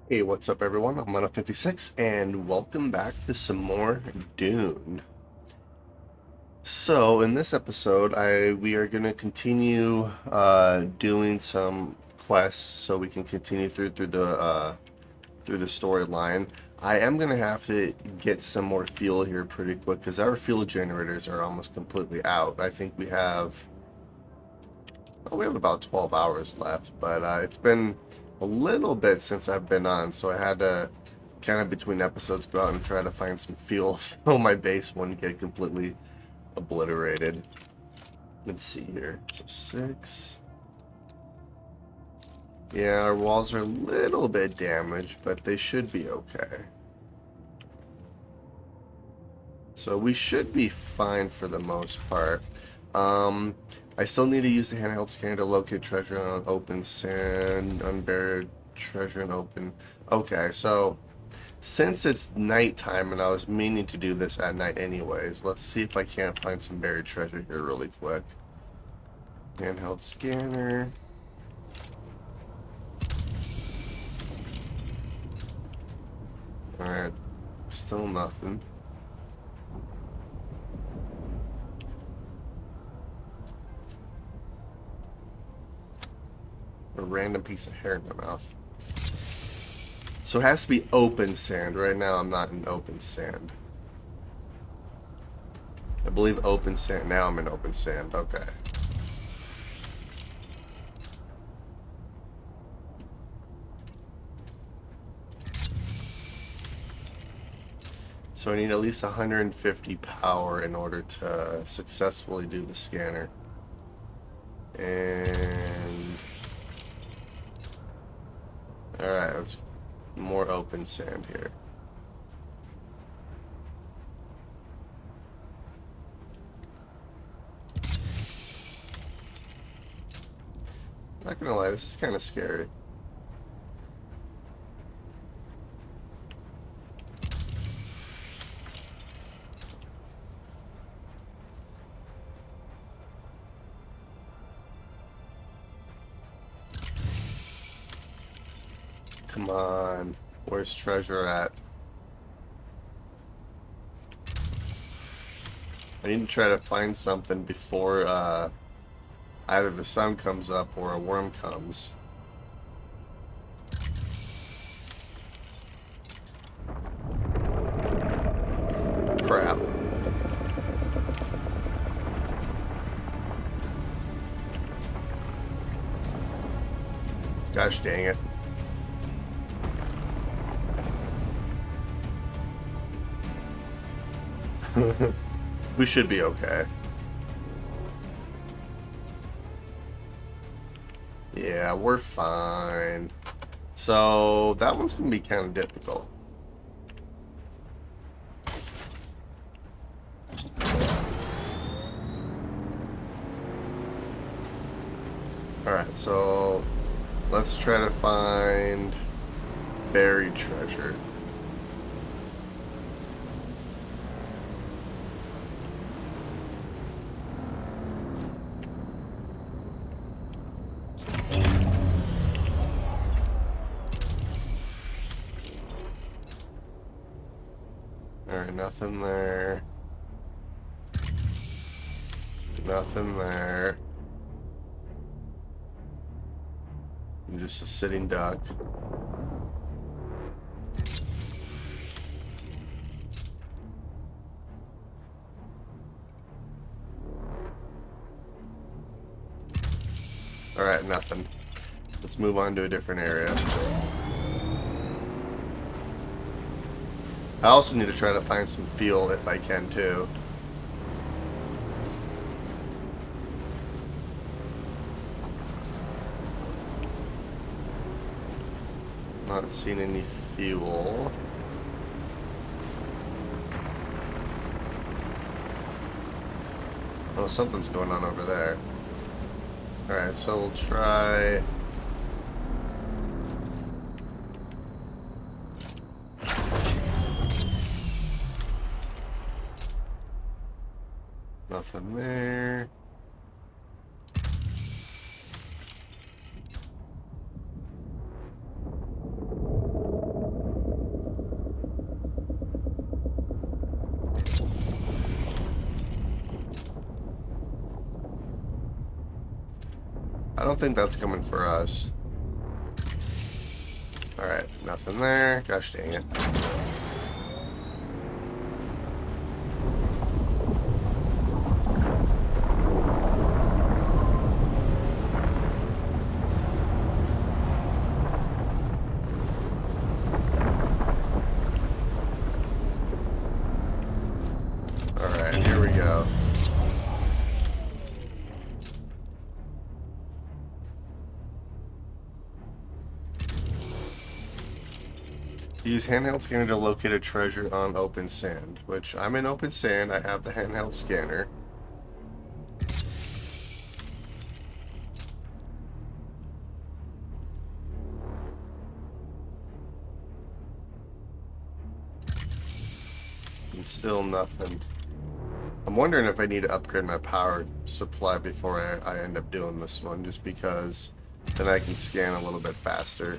Hey, what's up, everyone? I'm Lena56, and welcome back to some more Dune. So, in this episode, we are going to continue doing some quests, so we can continue through the storyline. I am going to have to get some more fuel here pretty quick because our fuel generators are almost completely out. I think we have about 12 hours left, but it's been a little bit since I've been on, so I had to kind of between episodes go out and try to find some fuel so my base wouldn't get completely obliterated. Let's see here. So 6. Yeah, our walls are a little bit damaged, but they should be okay. So we should be fine for the most part. Um, I still need to use the handheld scanner to locate treasure on open sand, unburied treasure and open. Okay, so since it's nighttime and I was meaning to do this at night anyways, let's see if I can't find some buried treasure here really quick. Handheld scanner. Alright, still nothing. A random piece of hair in my mouth. So it has to be open sand. Right now I'm not in open sand. I believe open sand. Now I'm in open sand. Okay. So I need at least 150 power in order to successfully do the scanner. And alright, let's more open sand here. Not gonna lie, this is kind of scary. Come on, where's treasure at? I need to try to find something before either the sun comes up or a worm comes. Crap. Gosh dang it. We should be okay. Yeah, we're fine. So that one's gonna be kind of difficult. Alright, so let's try to find buried treasure. Alright, nothing there. Nothing there. Just a sitting duck. Alright, nothing. Let's move on to a different area. I also need to try to find some fuel if I can too. Not seeing any fuel. Oh, something's going on over there. Alright, so we'll try... Nothing there. I don't think that's coming for us. Alright, nothing there. Gosh dang it. Alright, here we go. Use handheld scanner to locate a treasure on open sand, which I'm in open sand. I have the handheld scanner. And still nothing. I'm wondering if I need to upgrade my power supply before I end up doing this one, just because then I can scan a little bit faster.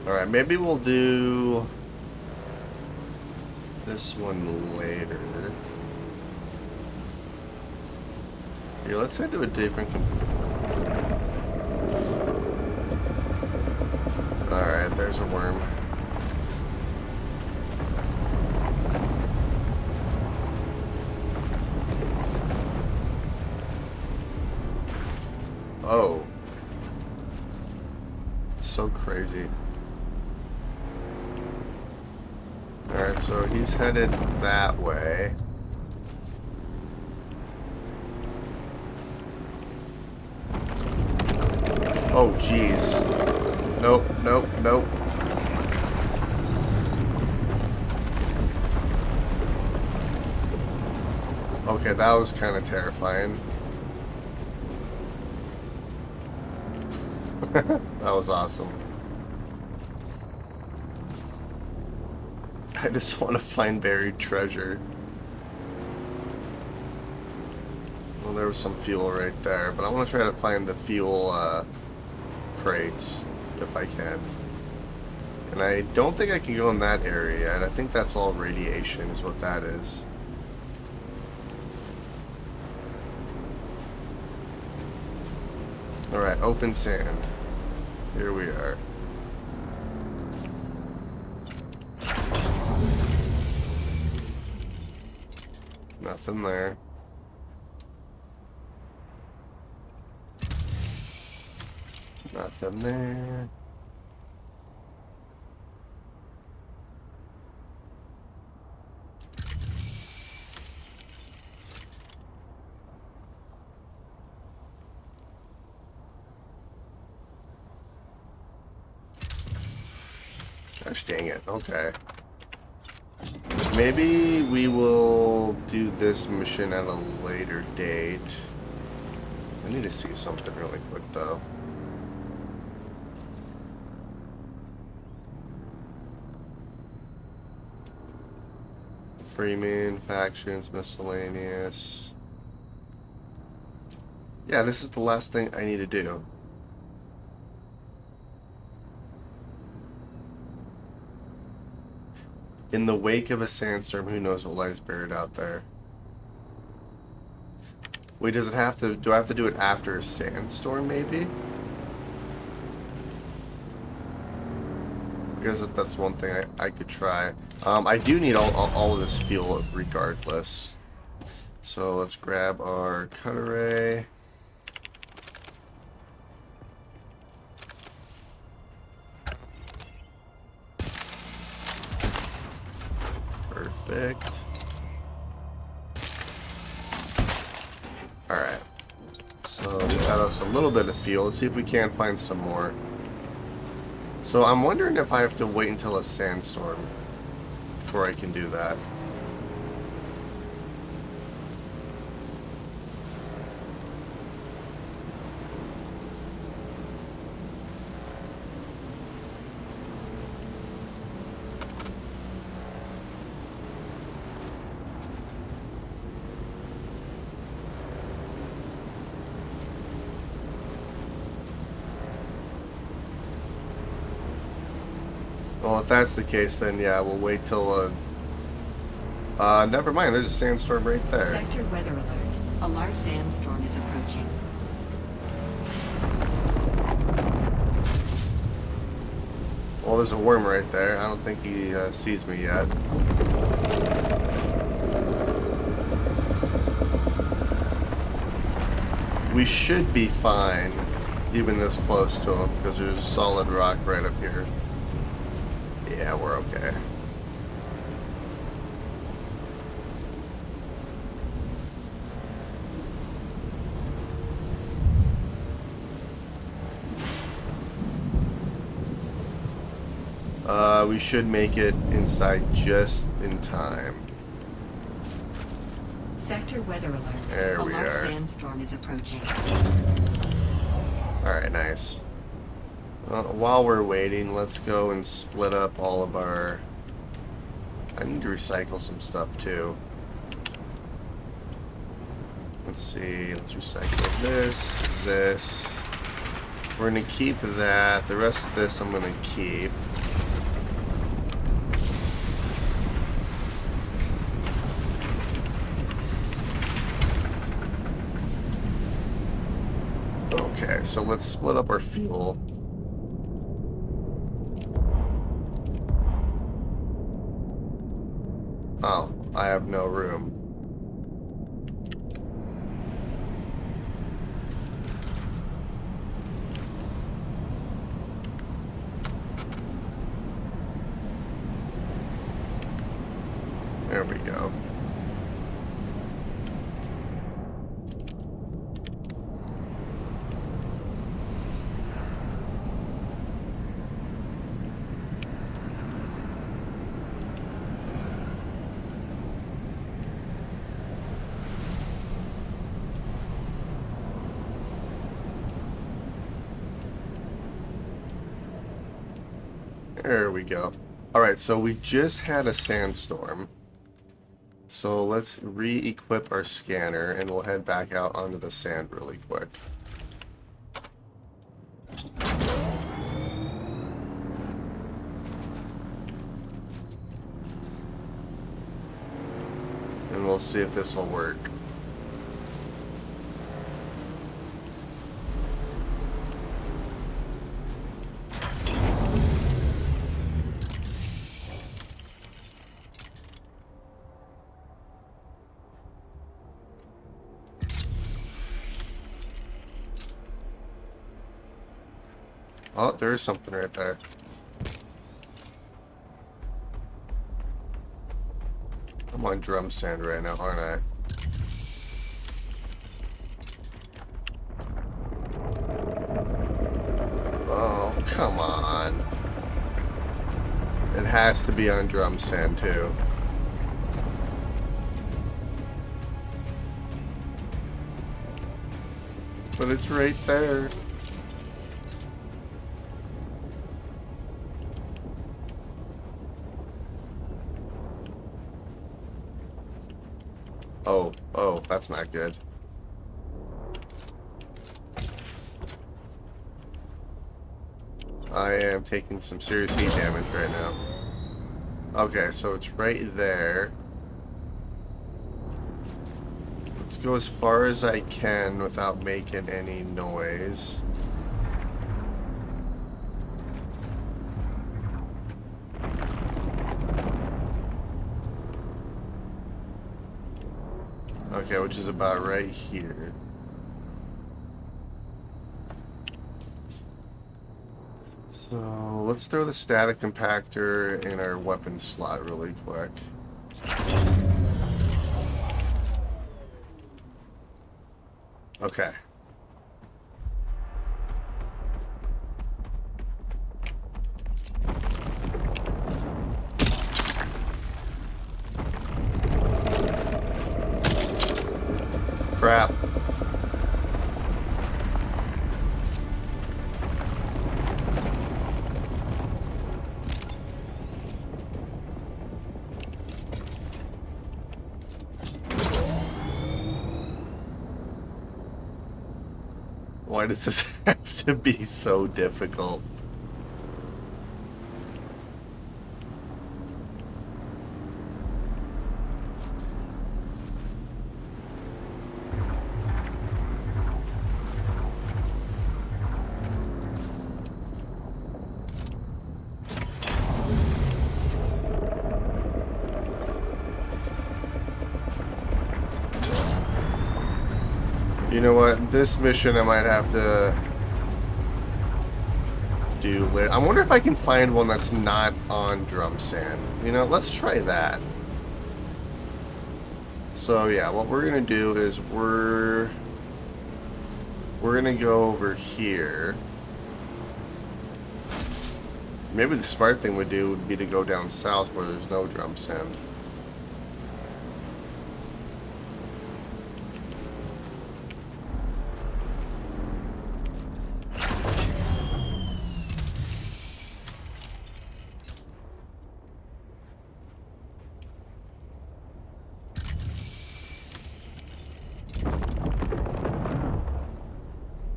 Alright, maybe we'll do this one later. Here, let's head to a different Alright, there's a worm. Oh. It's so crazy. Alright, so he's headed that way. Oh, jeez. Nope, nope, nope. Okay, that was kind of terrifying. That was awesome. I just want to find buried treasure. Well, there was some fuel right there, but I want to try to find the fuel crates if I can. And I don't think I can go in that area, and I think that's all radiation is what that is. Alright, open sand. Here we are. Nothing there. Nothing there. Gosh dang it. Okay. Maybe we will do this mission at a later date. I need to see something really quick though. Freeman, factions, miscellaneous. Yeah, this is the last thing I need to do. In the wake of a sandstorm, who knows what lies buried out there? Wait, does it have to... Do I have to do it after a sandstorm, maybe? I guess that's one thing I could try. I do need all of this fuel regardless. So let's grab our cut array. Perfect. Alright. So we got us a little bit of fuel. Let's see if we can find some more. So I'm wondering if I have to wait until a sandstorm before I can do that. Well, if that's the case, then yeah, we'll wait till Never mind. There's a sandstorm right there. Sector weather alert. A large sandstorm is approaching. Well, there's a worm right there. I don't think he sees me yet. We should be fine, even this close to him, because there's a solid rock right up here. Yeah, we're okay. We should make it inside just in time. Sector weather alert. There we A large are. sandstorm is approaching. Alright, nice. While we're waiting, let's go and split up all of our... I need to recycle some stuff too. Let's see, let's recycle this. We're gonna keep that. The rest of this I'm gonna keep. Okay, so let's split up our fuel. Oh, I have no room. There we go. There we go. Alright, so we just had a sandstorm. So let's re-equip our scanner and we'll head back out onto the sand really quick. And we'll see if this will work. Oh, there is something right there. I'm on drum sand right now, aren't I? Oh, come on. It has to be on drum sand, too. But it's right there. Oh, that's not good. I am taking some serious heat damage right now. Okay, so it's right there. Let's go as far as I can without making any noise. Okay, which is about right here. So let's throw the static compactor in our weapon slot really quick. Okay. Crap. Why does this have to be so difficult? You know what? This mission I might have to do later. I wonder if I can find one that's not on drum sand. You know, let's try that. So yeah, what we're gonna do is we're gonna go over here. Maybe the smart thing would do would be to go down south where there's no drum sand.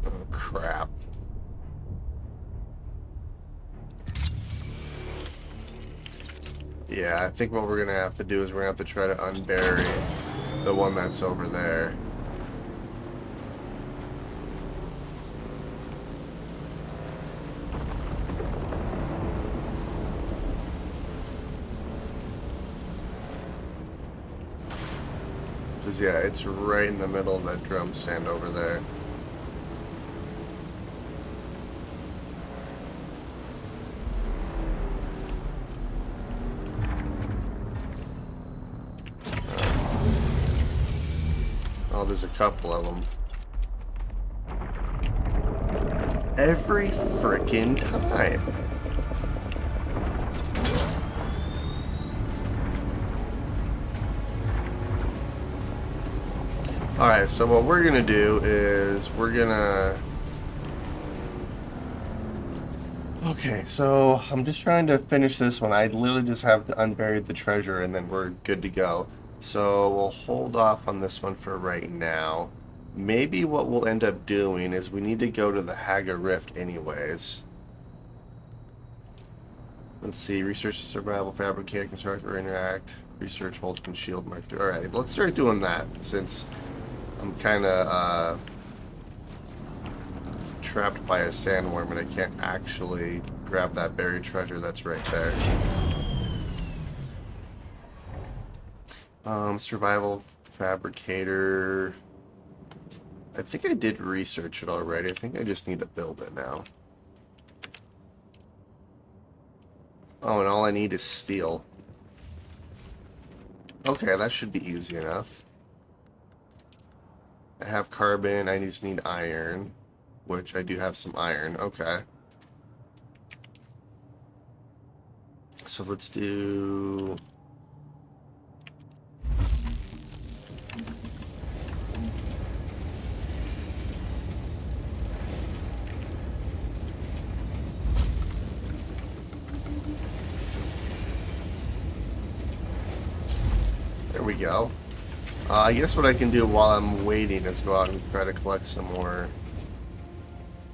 Oh crap. Yeah, I think what we're gonna have to do is we're gonna have to try to unbury the one that's over there. Because, yeah, it's right in the middle of that drum sand over there. Oh, there's a couple of them. Every frickin' time. Alright, so what we're gonna do is we're gonna... Okay, so I'm just trying to finish this one. I literally just have to unbury the treasure and then we're good to go. So we'll hold off on this one for right now. Maybe what we'll end up doing is we need to go to the Haga Rift anyways. Let's see, research survival, fabricate, construct, or interact. Research holds and shield mark 3. Alright, let's start doing that since I'm kind of trapped by a sandworm and I can't actually grab that buried treasure that's right there. Survival fabricator. I think I did research it already. I think I just need to build it now. Oh, and all I need is steel. Okay, that should be easy enough. I have carbon, I just need iron, which I do have some iron. Okay. So let's do... There we go. I guess what I can do while I'm waiting is go out and try to collect some more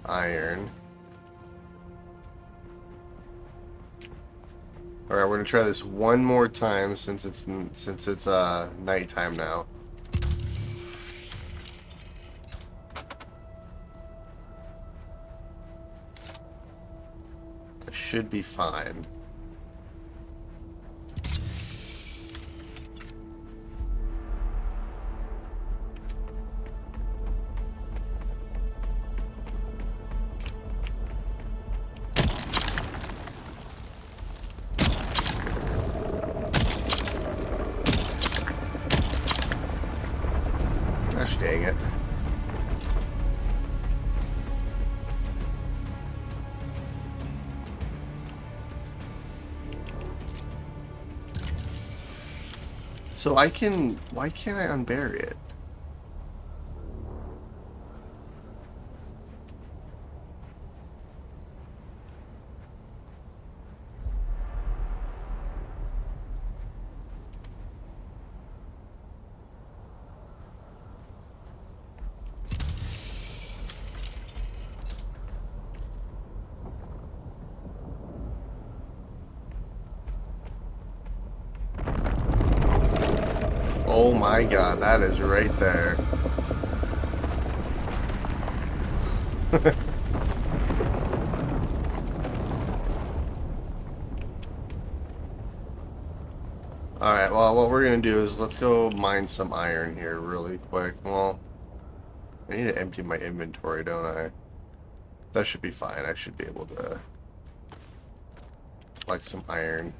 iron. Alright, we're gonna try this one more time since it's nighttime now. I should be fine. Gosh dang it. So why can't I unbury it? Oh my god, that is right there. Alright, well, what we're gonna do is let's go mine some iron here really quick. Well, I need to empty my inventory, don't I? That should be fine. I should be able to collect some iron.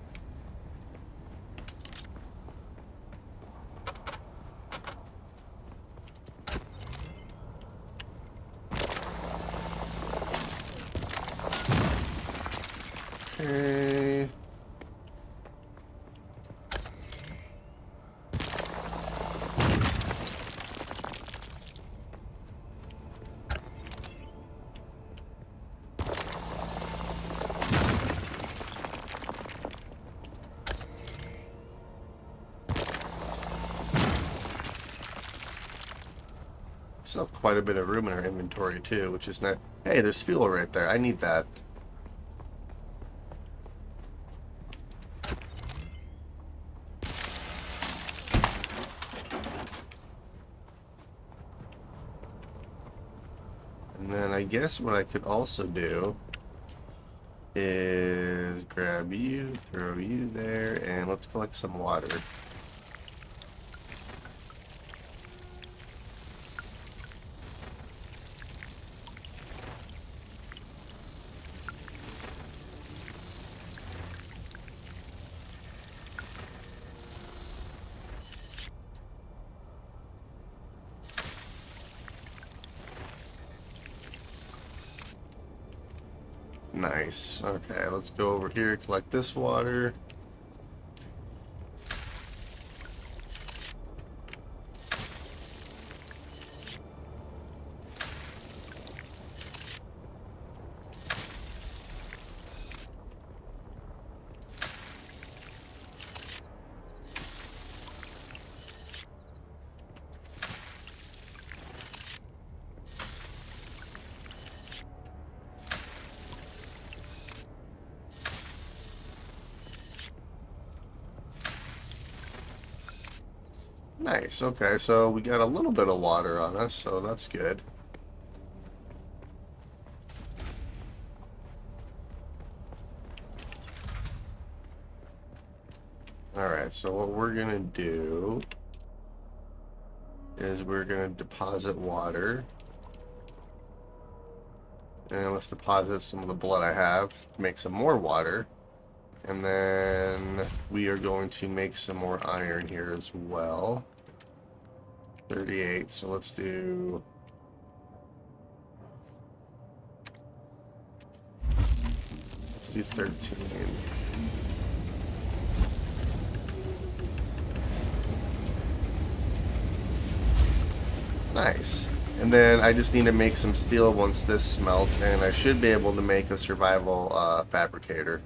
Okay. Still have quite a bit of room in our inventory too, which is not. Hey, there's fuel right there. I need that. And then I guess what I could also do is grab you, throw you there, and let's collect some water. Nice. Okay, let's go over here, collect this water. Nice. Okay, so we got a little bit of water on us, so that's good. Alright, so what we're gonna do is we're gonna deposit water. And let's deposit some of the blood I have to make some more water. And then we are going to make some more iron here as well. 38, so let's do... Let's do 13. Nice. And then I just need to make some steel once this smelts, and I should be able to make a survival fabricator.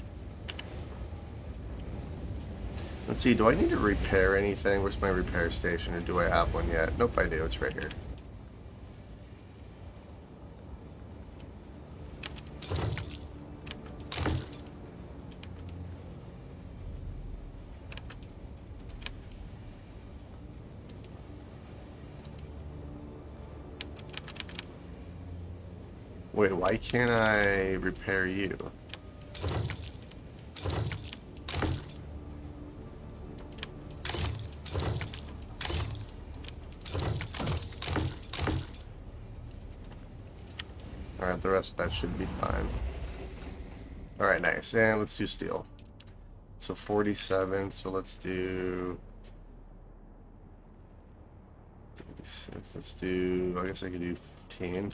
Let's see, do I need to repair anything? Where's my repair station, or do I have one yet? Nope, I do. It's right here. Wait, why can't I repair you? Alright, the rest of that should be fine. Alright, nice. And let's do steel. So 47, so let's do 36. Let's do, I guess I could do 15.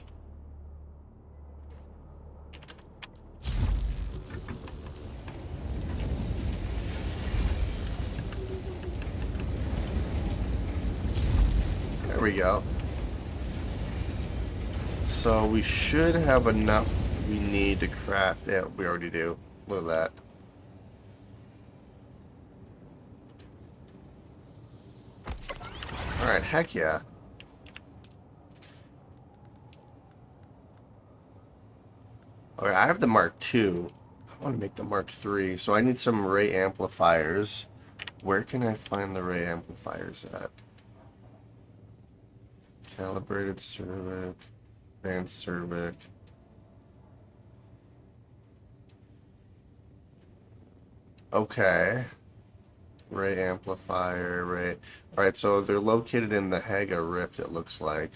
There we go. So we should have enough we need to craft. Yeah, we already do. Look at that. Alright, heck yeah. Alright, I have the Mark II. I want to make the Mark III, so I need some ray amplifiers. Where can I find the ray amplifiers at? Calibrated cervic, advanced cervic. Okay. Ray amplifier, ray. Alright, so they're located in the Haga Rift, it looks like.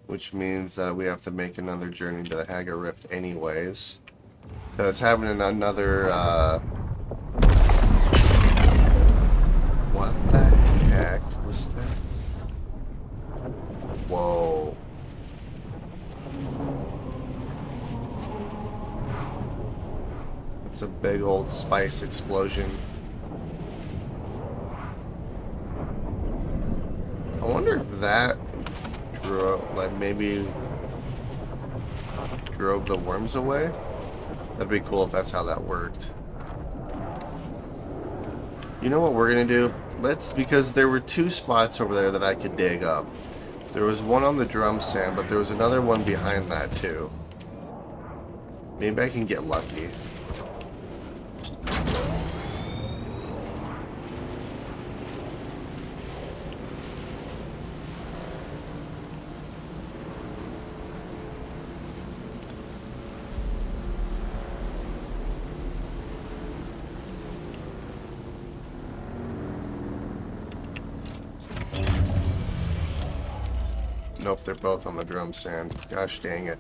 which means that we have to make another journey to the Haga Rift anyways. Because having another, what the heck was that? Whoa. It's a big old spice explosion. I wonder if that drove, like maybe drove the worms away? That'd be cool if that's how that worked. You know what we're gonna do? Because there were 2 spots over there that I could dig up. There was one on the drum sand, but there was another one behind that too. Maybe I can get lucky. Nope, they're both on the drum sand. Gosh dang it.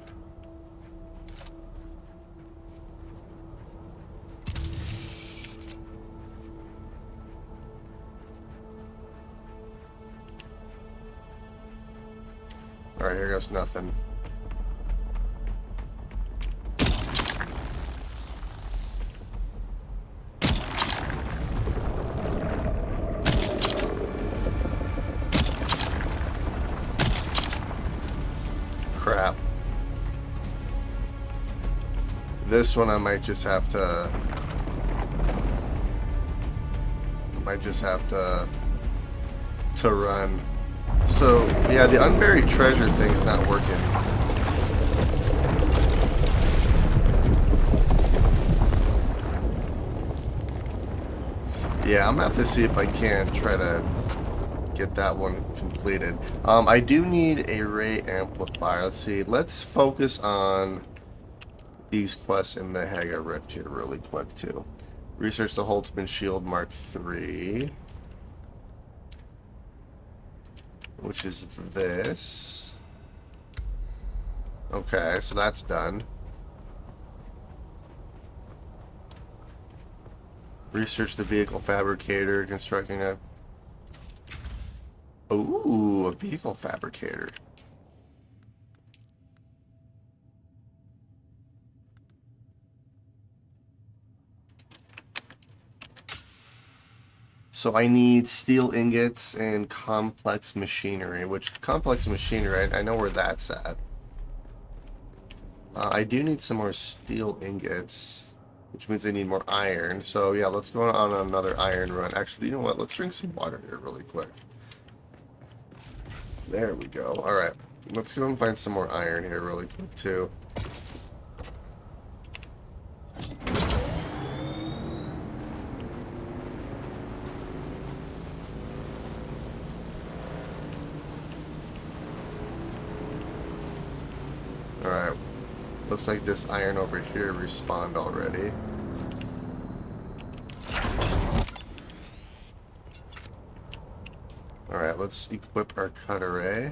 Alright, here goes nothing. Crap. This one I might just have to... to run. So, yeah, the unburied treasure thing's not working. Yeah, I'm gonna have to see if I can try to get that one completed. I do need a ray amplifier. Let's see. Let's focus on these quests in the Haga Rift here really quick, too. Research the Holtzman Shield Mark III. Which is this. Okay, so that's done. Research the vehicle fabricator, constructing a... Ooh, a vehicle fabricator. So I need steel ingots and complex machinery, which complex machinery, I know where that's at. I do need some more steel ingots, which means I need more iron. So yeah, let's go on another iron run. Actually, you know what? Let's drink some water here really quick. There we go. Alright, let's go and find some more iron here really quick too. Alright, looks like this iron over here respawned already. Alright, let's equip our cut array.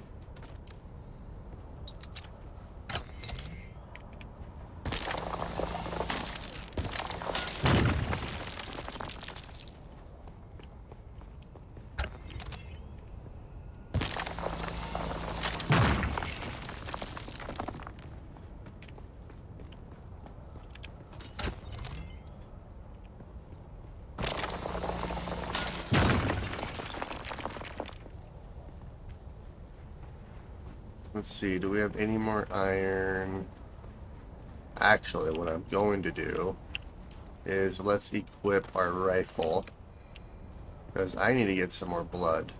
Let's see, do we have any more iron? Actually, what I'm going to do is let's equip our rifle, because I need to get some more blood.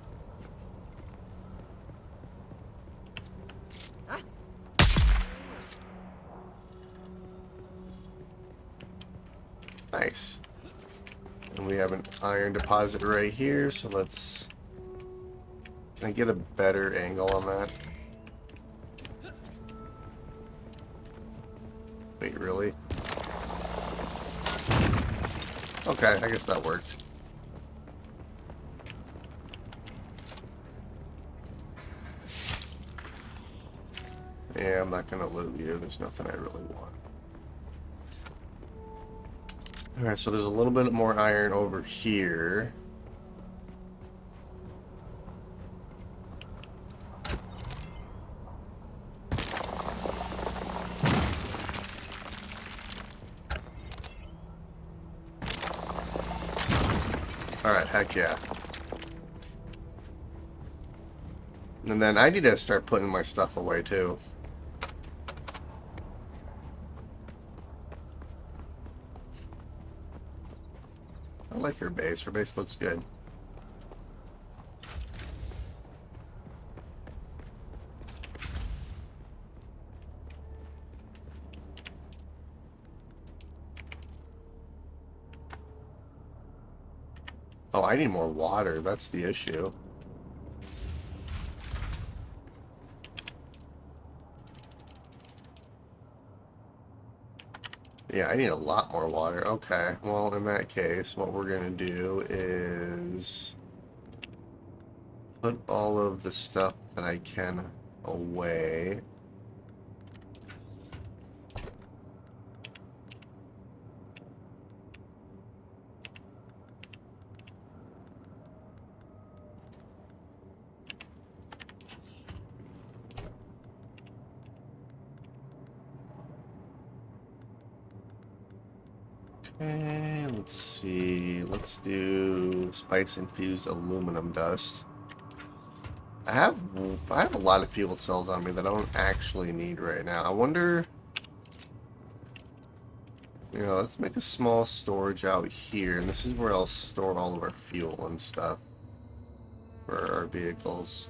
Nice. And we have an iron deposit right here, so let's... Can I get a better angle on that? Wait, really? Okay, I guess that worked. Yeah, I'm not gonna loot you. There's nothing I really want. Alright, so there's a little bit more iron over here. Alright, heck yeah. And then I need to start putting my stuff away too. I like her base. Her base looks good. Oh, I need more water. That's the issue. Yeah, I need a lot more water. Okay, well, in that case, what we're going to do is put all of the stuff that I can away. Okay, let's see. Let's do spice-infused aluminum dust. I have a lot of fuel cells on me that I don't actually need right now. I wonder... You know, let's make a small storage out here, and this is where I'll store all of our fuel and stuff for our vehicles.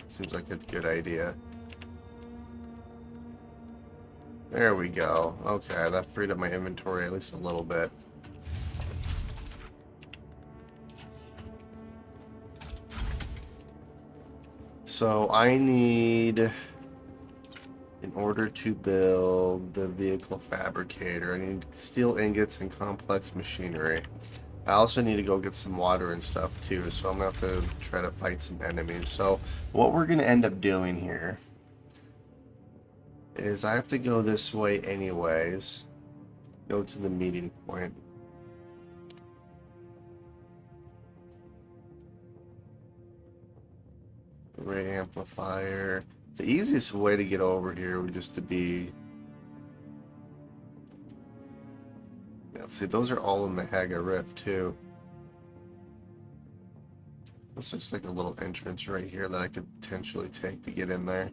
Seems like a good idea. There we go. Okay, that freed up my inventory at least a little bit. So I need, in order to build the vehicle fabricator, I need steel ingots and complex machinery. I also need to go get some water and stuff too, so I'm gonna have to try to fight some enemies. So what we're gonna end up doing here is I have to go this way anyways. Go to the meeting point. Array amplifier. The easiest way to get over here would just to be... Yeah, see, those are all in the Haga Rift too. This looks like a little entrance right here that I could potentially take to get in there.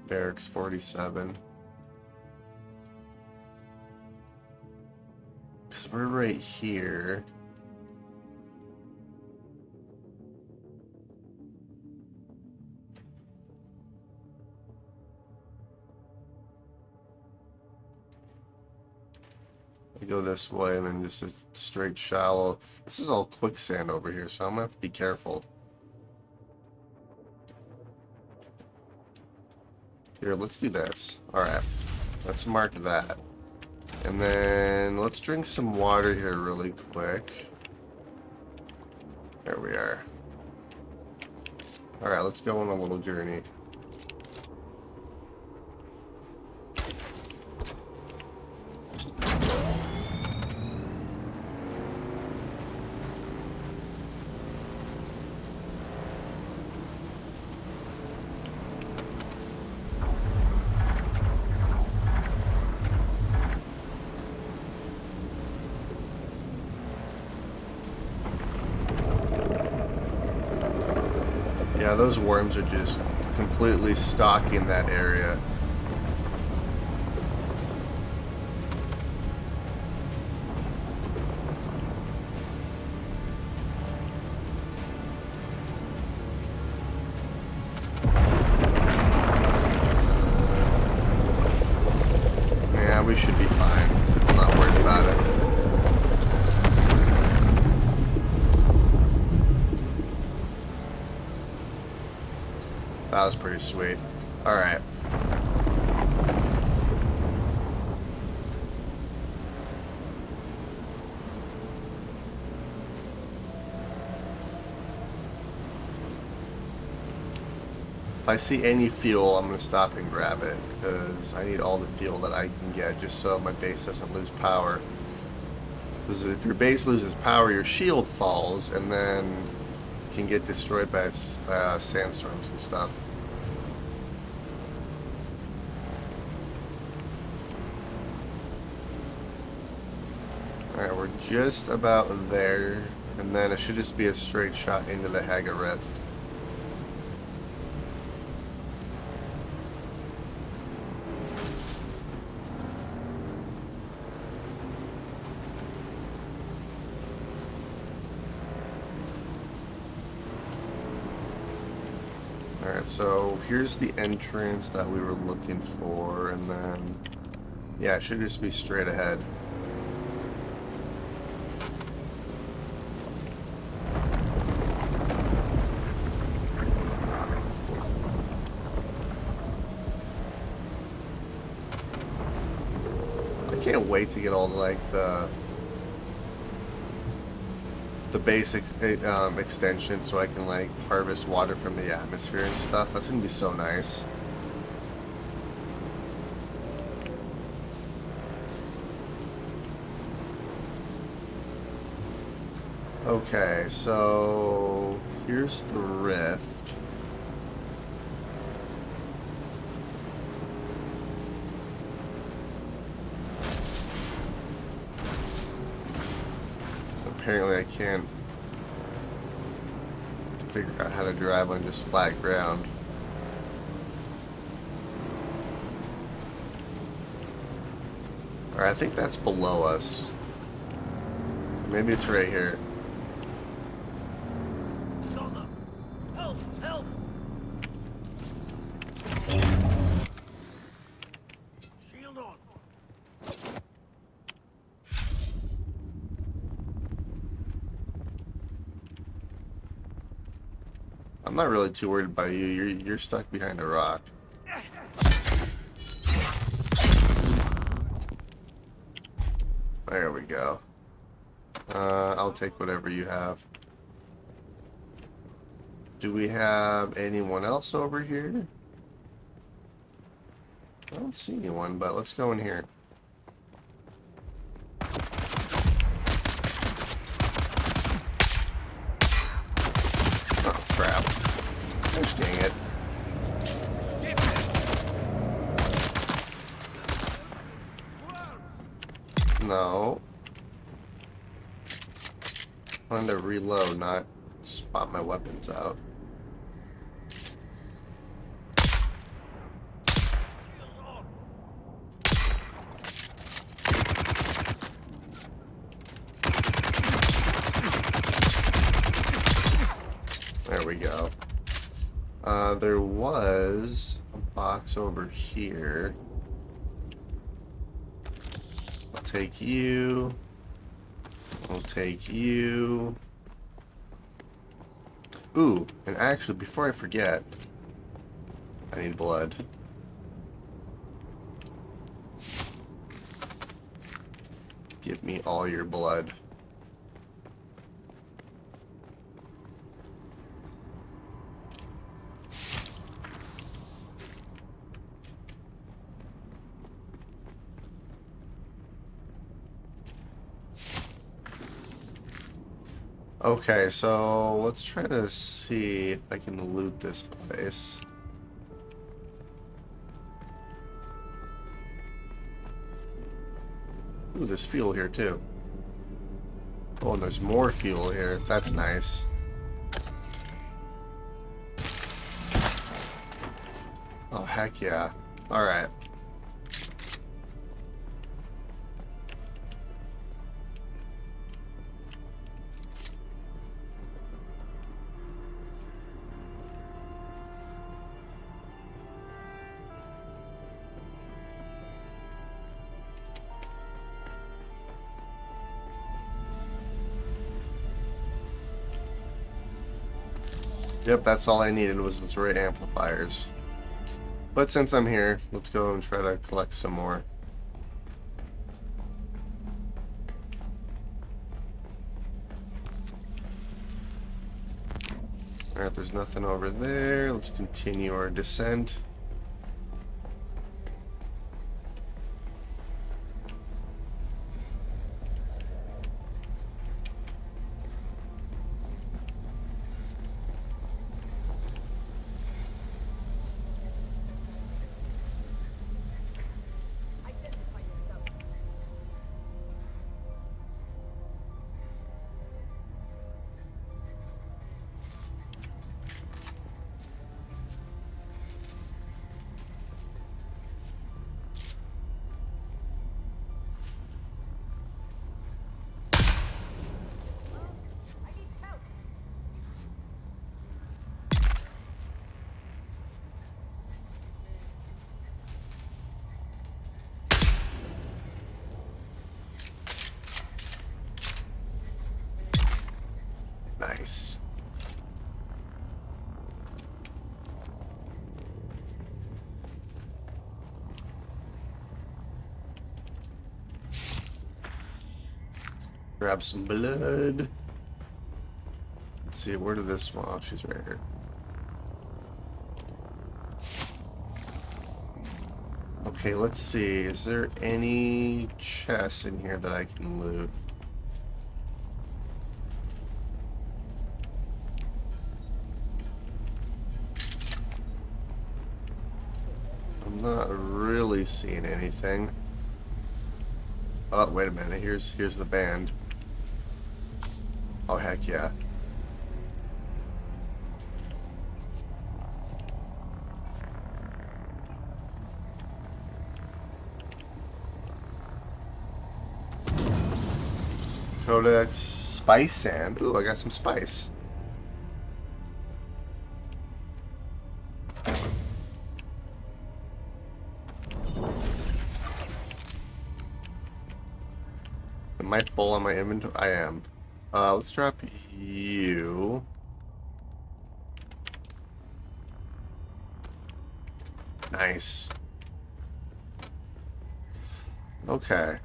Barracks 47. Because we're right here. I go this way and then just a straight shallow. This is all quicksand over here, so I'm gonna have to be careful. Here, let's do this. Alright, let's mark that. And then let's drink some water here really quick. There we are. Alright, let's go on a little journey. Yeah, those worms are just completely stalking that area. Yeah, we should be fine. I'm not worried about it. That was pretty sweet. Alright. If I see any fuel, I'm going to stop and grab it, because I need all the fuel that I can get just so my base doesn't lose power. Because if your base loses power, your shield falls, and then it can get destroyed by sandstorms and stuff. Alright, we're just about there, and then it should just be a straight shot into the Haga Rift. Alright, so here's the entrance that we were looking for, and then, yeah, it should just be straight ahead. I can't wait to get all the basic extension so I can like harvest water from the atmosphere and stuff. That's gonna be so nice. Okay, so here's the rift. Apparently I can't figure out how to drive on just flat ground. Alright, I think that's below us. Maybe it's right here. Help! Help! Shield on! I'm not really too worried about you. You're stuck behind a rock. There we go. I'll take whatever you have. Do we have anyone else over here? I don't see anyone, but let's go in here. Oh, crap. Gosh dang it. No. I wanted to reload, not spot my weapons out. There we go. There was a box over here. I'll take you. I'll take you. Ooh, and actually, before I forget, I need blood. Give me all your blood. Okay, so let's try to see if I can loot this place. Ooh, there's fuel here too. Oh, and there's more fuel here. That's nice. Oh, heck yeah. Alright. Yep, that's all I needed was the right amplifiers. But since I'm here, let's go and try to collect some more. Alright, there's nothing over there. Let's continue our descent. Nice. Grab some blood. Let's see, where did this one? Oh, she's right here. Okay, let's see. Is there any chests in here that I can loot? I'm not really seeing anything. Oh, wait a minute. Here's the band. Oh, heck yeah. Codex spice sand. Ooh, I got some spice. Am I full on my inventory? I am. Let's drop you. Nice. Okay.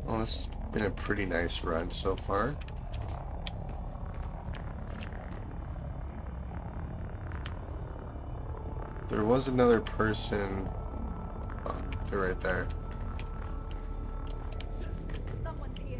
Well, this has been a pretty nice run so far. There was another person. Oh, they're right there. Someone's here.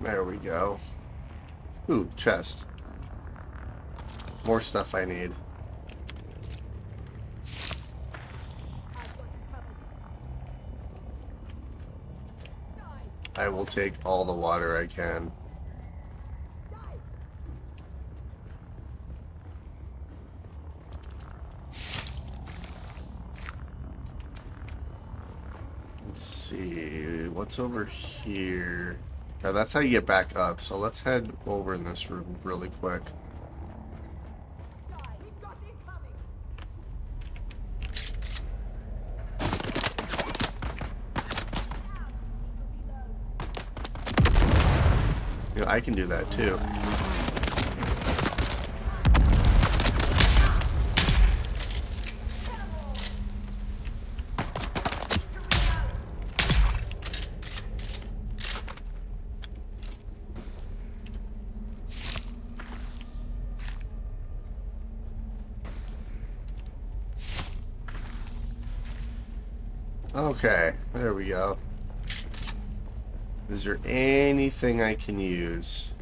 There we go. Ooh, chest. More stuff I need. I will take all the water I can. Let's see, what's over here? Now that's how you get back up, so let's head over in this room really quick. You know, I can do that too. Okay, there we go. Is there anything I can use?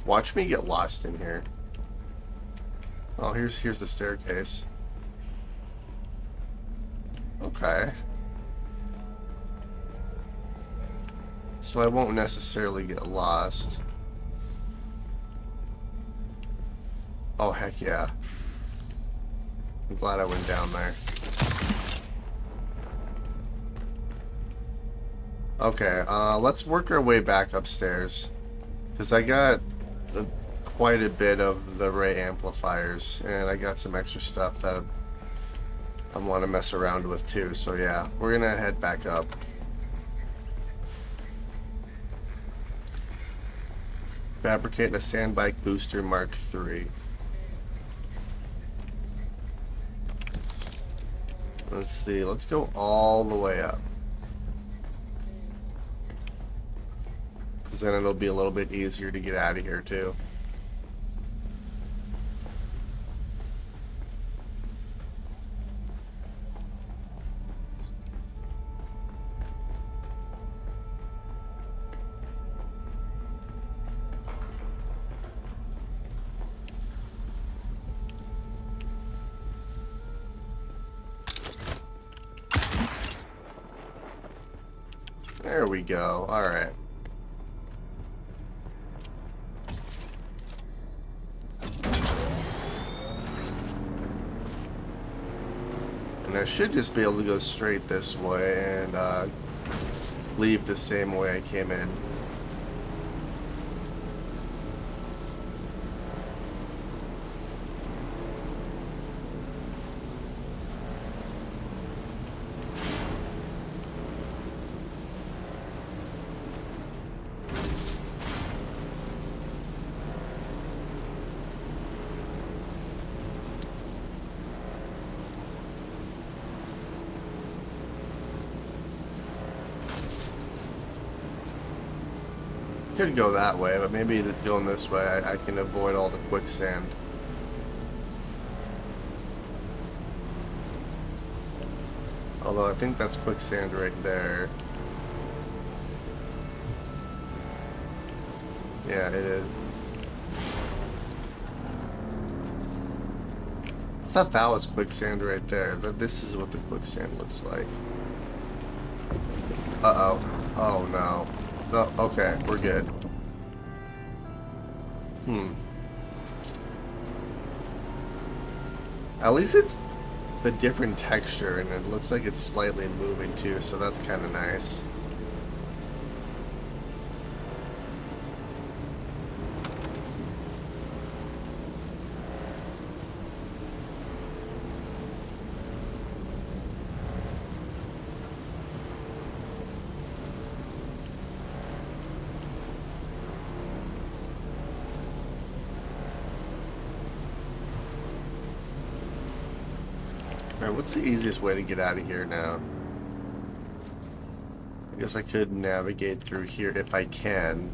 Watch me get lost in here. Oh, here's the staircase. Okay. So I won't necessarily get lost. Oh, heck yeah. I'm glad I went down there. Okay, let's work our way back upstairs. Because I got quite a bit of the ray amplifiers, and I got some extra stuff that I want to mess around with too. So yeah, we're gonna head back up. Fabricate a sandbike booster Mark III. Let's see, let's go all the way up. Because then it'll be a little bit easier to get out of here too. There we go. Alright. And I should just be able to go straight this way and leave the same way I came in. Could go that way, but maybe going this way I can avoid all the quicksand. Although I think that's quicksand right there. Yeah, it is. I thought that was quicksand right there. That this is what the quicksand looks like. Uh-oh. Oh no. No, okay, we're good. At least it's a different texture, and it looks like it's slightly moving too, so that's kind of nice. Alright, what's the easiest way to get out of here now? I guess I could navigate through here if I can.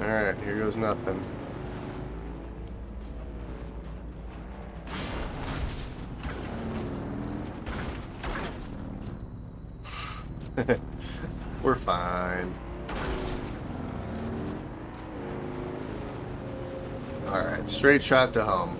Alright, here goes nothing. We're fine. Alright, straight shot to home.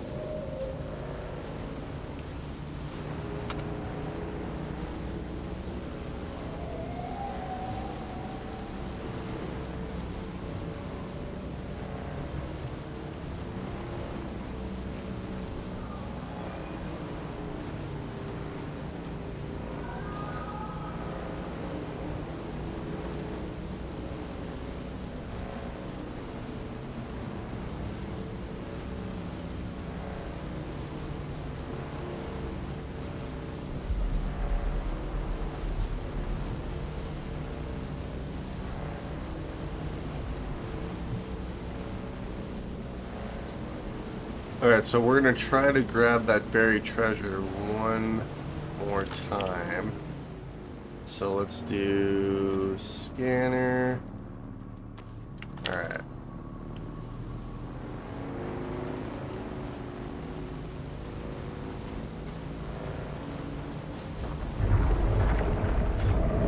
Alright, so we're gonna try to grab that buried treasure one more time. So let's do scanner. Alright.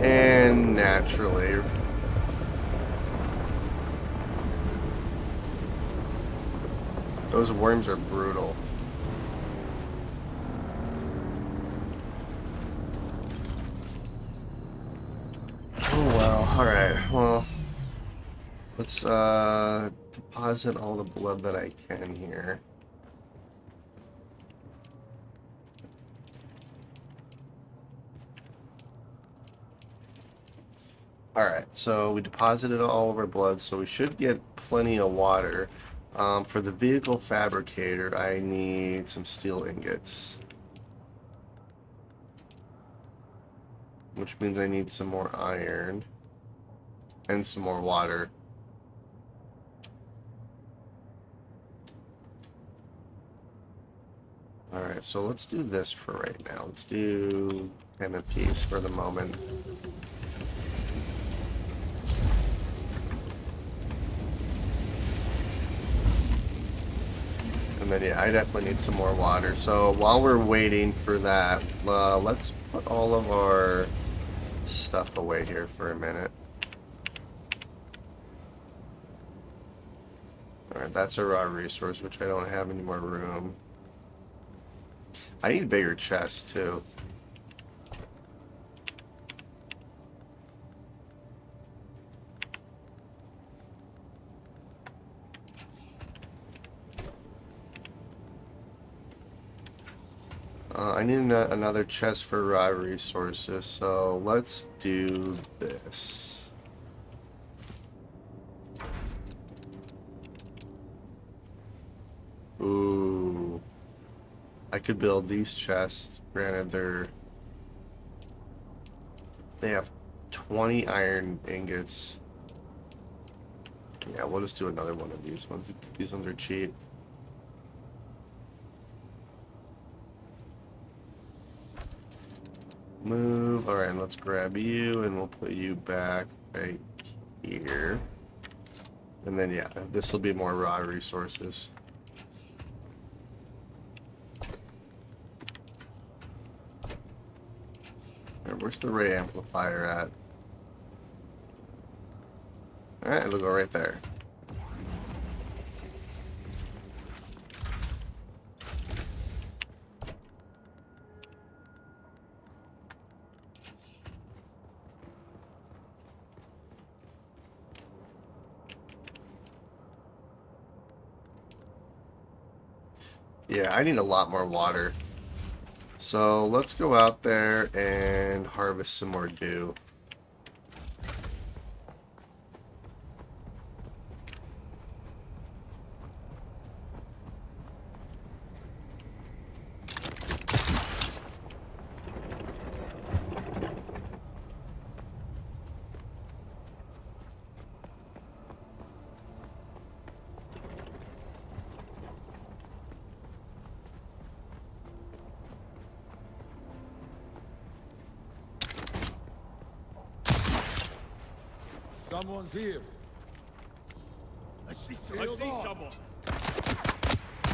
And naturally, those worms are brutal. Oh well, alright, well, let's deposit all the blood that I can here. Alright, so we deposited all of our blood, so we should get plenty of water. For the vehicle fabricator, I need some steel ingots. Which means I need some more iron. And some more water. Alright, so let's do this for right now. Let's do 10 apiece for the moment. And then, yeah, I definitely need some more water. So while we're waiting for that, let's put all of our stuff away here for a minute. Alright, that's a raw resource, which I don't have any more room. I need bigger chests, too. I need another chest for raw resources, so let's do this. Ooh. I could build these chests. Granted, they have 20 iron ingots. Yeah, we'll just do another one of these ones. These ones are cheap. Move. Alright, and let's grab you and we'll put you back right here. And then, yeah, this will be more raw resources. Alright, where's the ray amplifier at? Alright, it'll go right there. Yeah, I need a lot more water. So let's go out there and harvest some more dew. Someone's here. I see on. someone.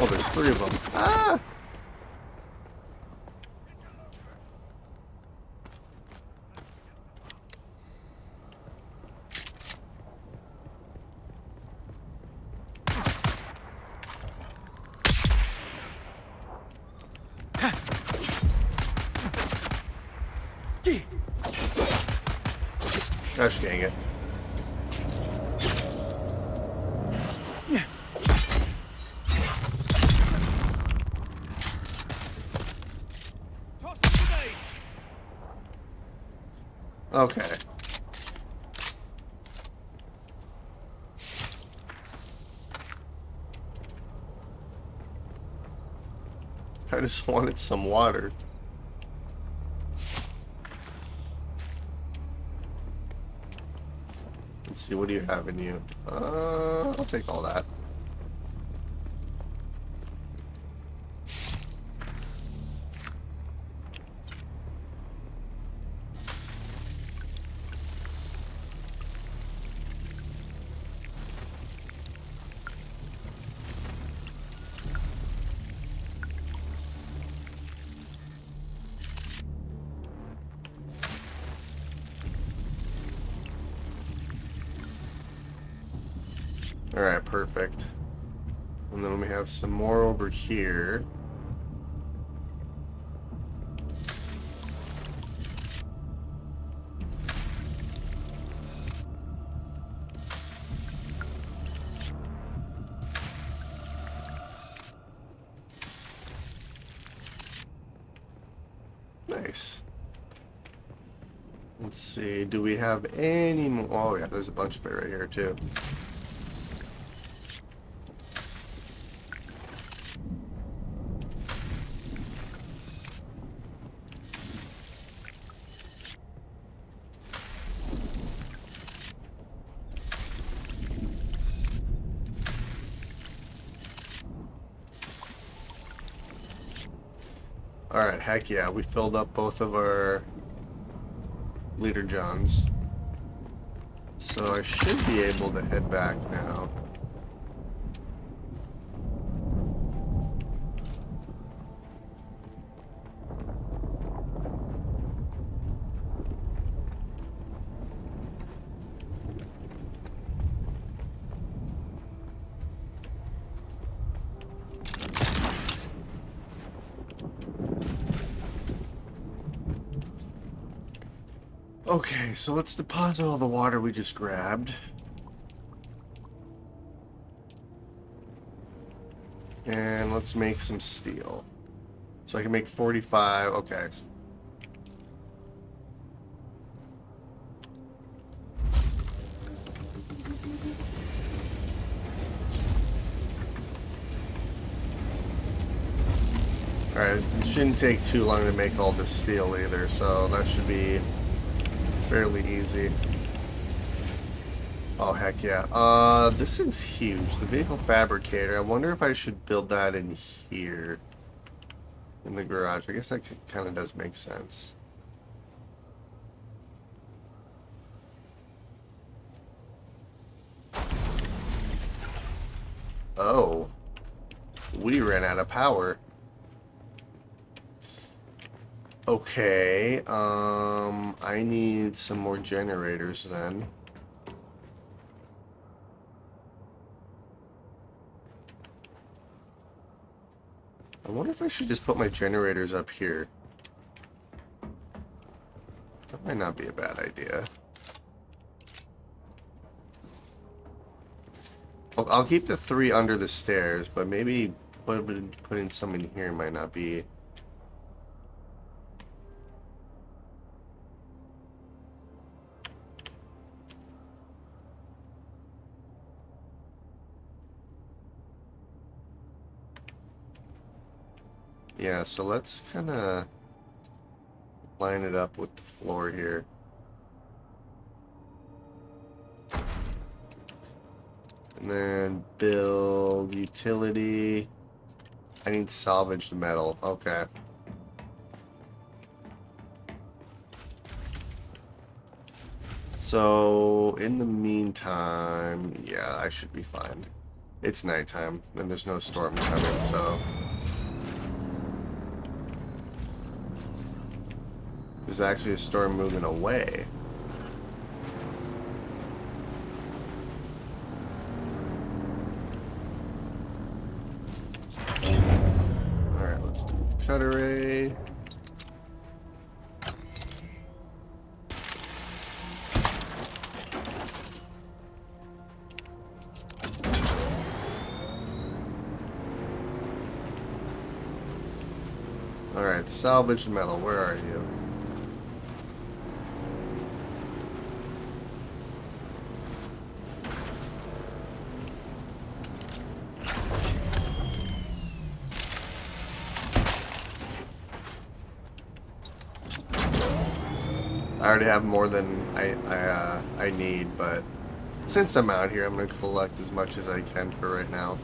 Oh, there's 3 of them. Ah! Gosh dang it. Toss a grenade. Okay. I just wanted some water. Let's see, what do you have in you? I'll take all that. Alright, perfect. And then we have some more over here. Nice. Let's see, do we have any more? Oh yeah, there's a bunch of it right here too. Alright, heck yeah, we filled up both of our leader johns. So I should be able to head back now. Okay, so let's deposit all the water we just grabbed. And let's make some steel. So I can make 45. Okay. Alright, it shouldn't take too long to make all this steel either, so that should be fairly easy. Oh, heck yeah. This thing's huge. The vehicle fabricator. I wonder if I should build that in here. In the garage. I guess that kind of does make sense. Oh. We ran out of power. Okay, I need some more generators then. I wonder if I should just put my generators up here. That might not be a bad idea. I'll keep the 3 under the stairs, but maybe putting some in here might not be... Yeah, so let's kind of line it up with the floor here. And then build utility. I need salvaged metal. Okay. So, in the meantime, yeah, I should be fine. It's nighttime, and there's no storm coming, so... There's actually a storm moving away. Alright, let's do the cut array. Alright, salvaged metal, where are you? I already have more than I need, but since I'm out here, I'm going to collect as much as I can for right now.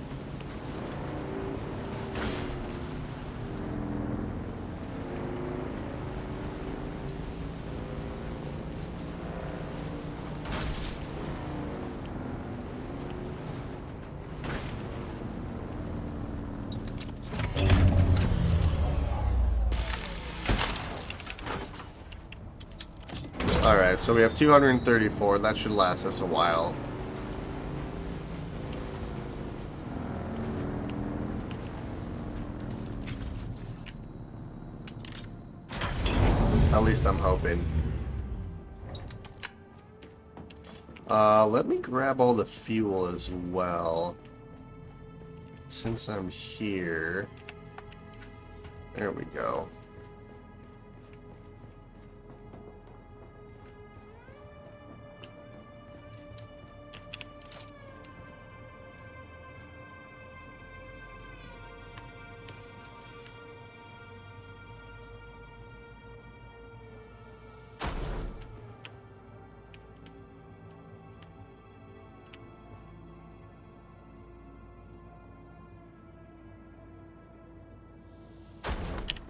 Alright, so we have 234. That should last us a while. At least I'm hoping. Let me grab all the fuel as well. Since I'm here. There we go.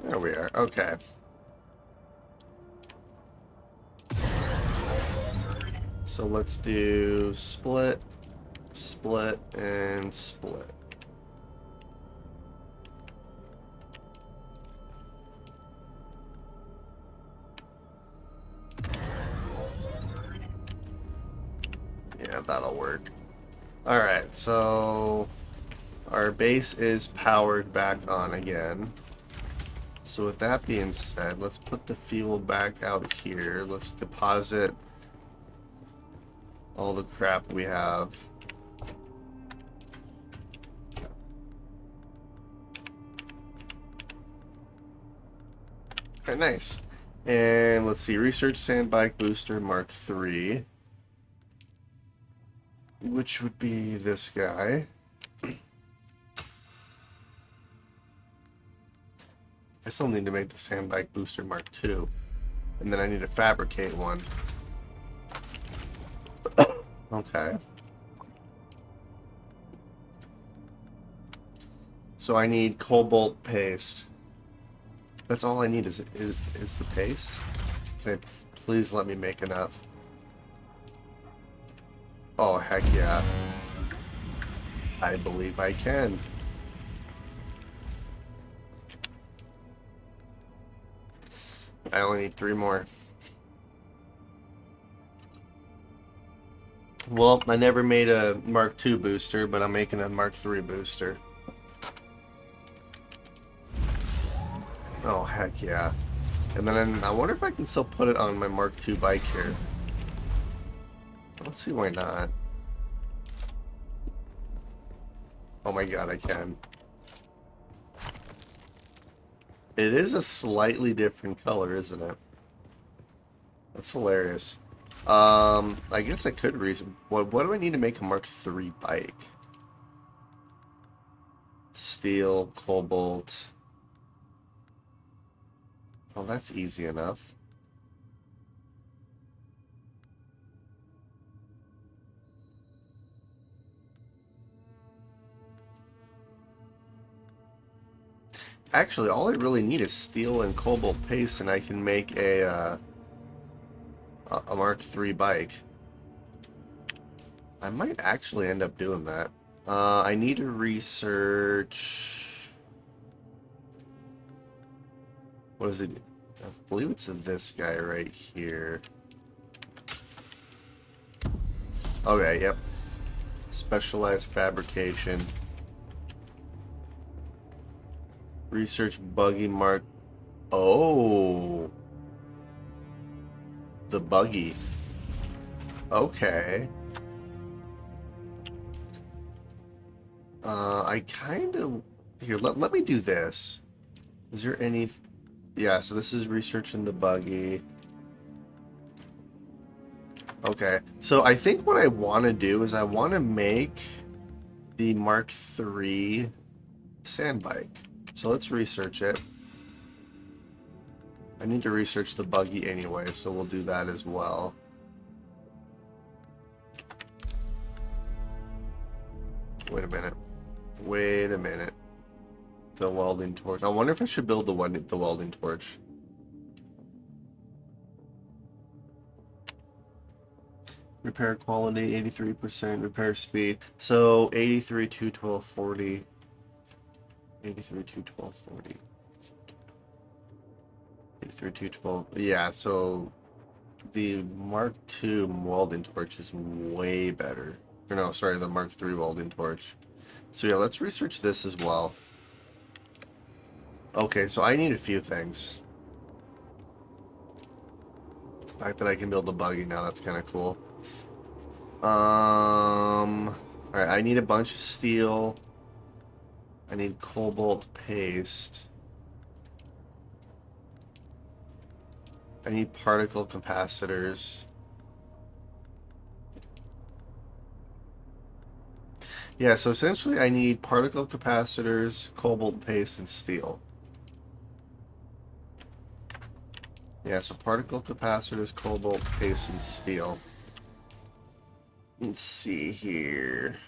There we are. Okay. So let's do split, split, and split. Yeah, that'll work. Alright, so our base is powered back on again. So with that being said, let's put the fuel back out here. Let's deposit all the crap we have. Alright, nice. And let's see, research sandbike booster Mark III, which would be this guy. I still need to make the sandbike booster Mark II, and then I need to fabricate one. Okay. So I need cobalt paste. That's all I need is the paste. Can I please let me make enough? Oh, heck yeah. I believe I can. I only need 3 more. Well, I never made a Mark II booster, but I'm making a Mark III booster. Oh, heck yeah. And then I wonder if I can still put it on my Mark II bike here. Let's see why not. Oh my god, I can. It is a slightly different color, isn't it? That's hilarious. I guess I could reason. What do I need to make a Mark III bike? Steel, cobalt. Oh, that's easy enough. Actually, all I really need is steel and cobalt paste, and I can make a Mark III bike. I might actually end up doing that. I need to research... What is it? I believe it's this guy right here. Okay, yep. Specialized fabrication. Research buggy mark. Oh. The buggy. Okay. I kind of... Here, let me do this. Is there any... Yeah, so this is researching the buggy. Okay, so I think what I want to do is I want to make the Mark III sand bike. So let's research it. I need to research the buggy anyway, so we'll do that as well. Wait a minute. Wait a minute. The welding torch. I wonder if I should build the welding torch. Repair quality, 83%. Repair speed. So, 83, 2, 12, 40. 83, 2, 12, 40. 83, 2, 12. Yeah, so the Mark II welding torch is way better. Or no, sorry, the Mark III welding torch. So yeah, let's research this as well. Okay, so I need a few things. fact that I can build a buggy now, that's kind of cool. Alright, I need a bunch of steel. I need cobalt paste. I need particle capacitors. Yeah, so essentially I need particle capacitors, cobalt paste, and steel. Yeah, so particle capacitors, cobalt paste, and steel. Let's see here.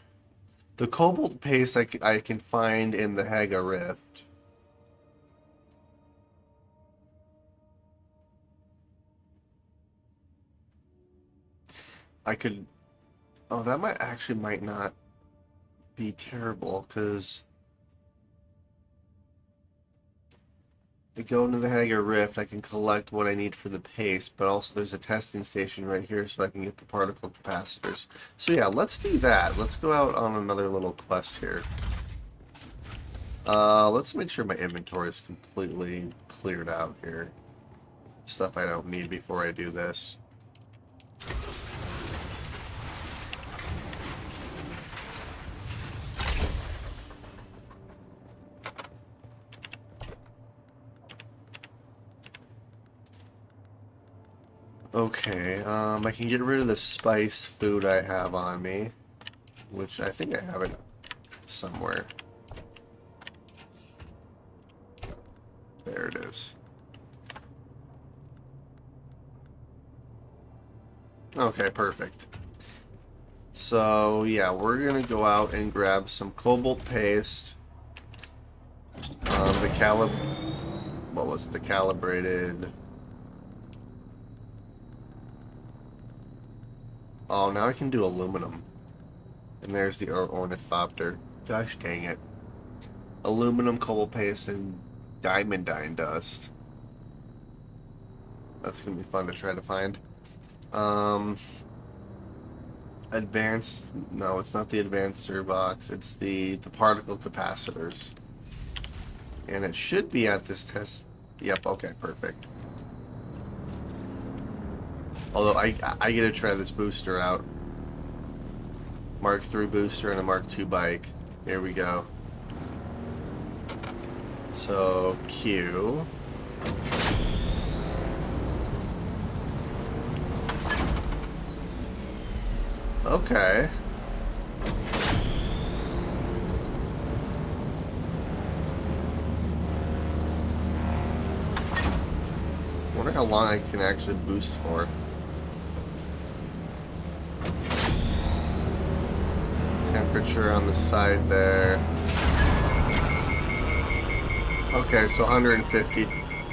The cobalt paste I can find in the Haga Rift. I could... Oh, that might not be terrible, because... To go into the Haga Rift, I can collect what I need for the paste, but also there's a testing station right here so I can get the particle capacitors. So yeah, let's do that. Let's go out on another little quest here. Let's make sure my inventory is completely cleared out here. Stuff I don't need before I do this. Okay, I can get rid of the spiced food I have on me, which I think I have it somewhere. There it is. Okay, perfect. So, yeah, we're gonna go out and grab some cobalt paste. What was it? The calibrated... Oh, now I can do aluminum. And there's the ornithopter. Gosh dang it. Aluminum, cobalt paste, and diamondine dust. That's gonna be fun to try to find. Advanced... No, it's not the advanced box. It's the particle capacitors. And it should be at this test... Yep, okay, perfect. Although I get to try this booster out. Mark III booster and a Mark II bike. Here we go. So, Q. Okay. Wonder how long I can actually boost for. Temperature on the side there. Okay, so 150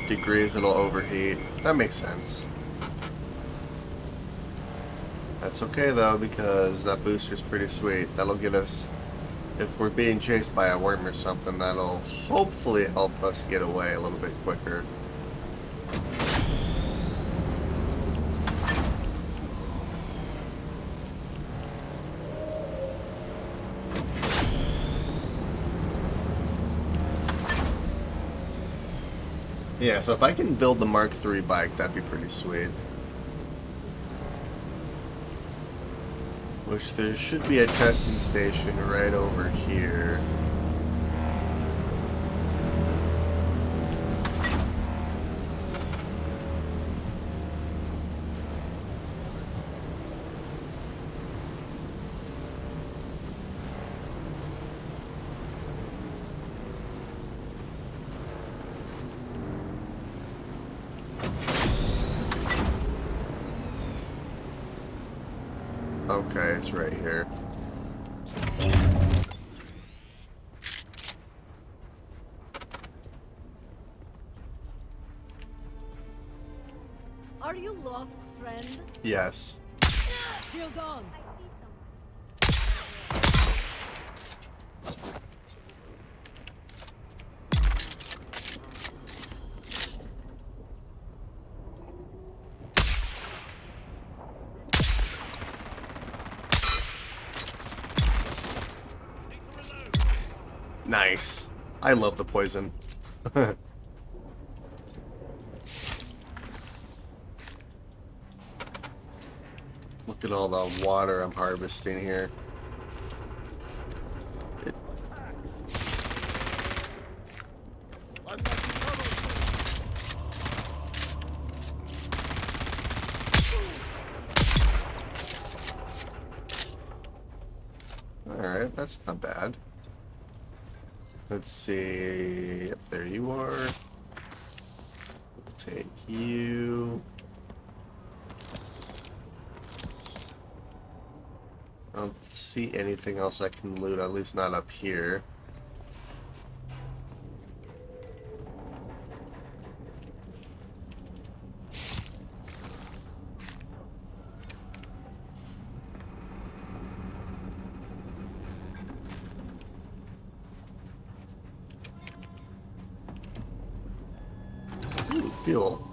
degrees it'll overheat. That makes sense. That's okay though, because that booster's pretty sweet. That'll get us, if we're being chased by a worm or something, that'll hopefully help us get away a little bit quicker. Yeah, so if I can build the Mark III bike, that'd be pretty sweet. Which there should be a testing station right over here. Okay, it's right here. Are you lost, friend? Yes. Shield on! Nice. I love the poison. Look at all the water I'm harvesting here. I've got you covered. Alright, that's not bad. Let's see. Yep, there you are. We'll take you. I don't see anything else I can loot, at least not up here. Ooh, fuel.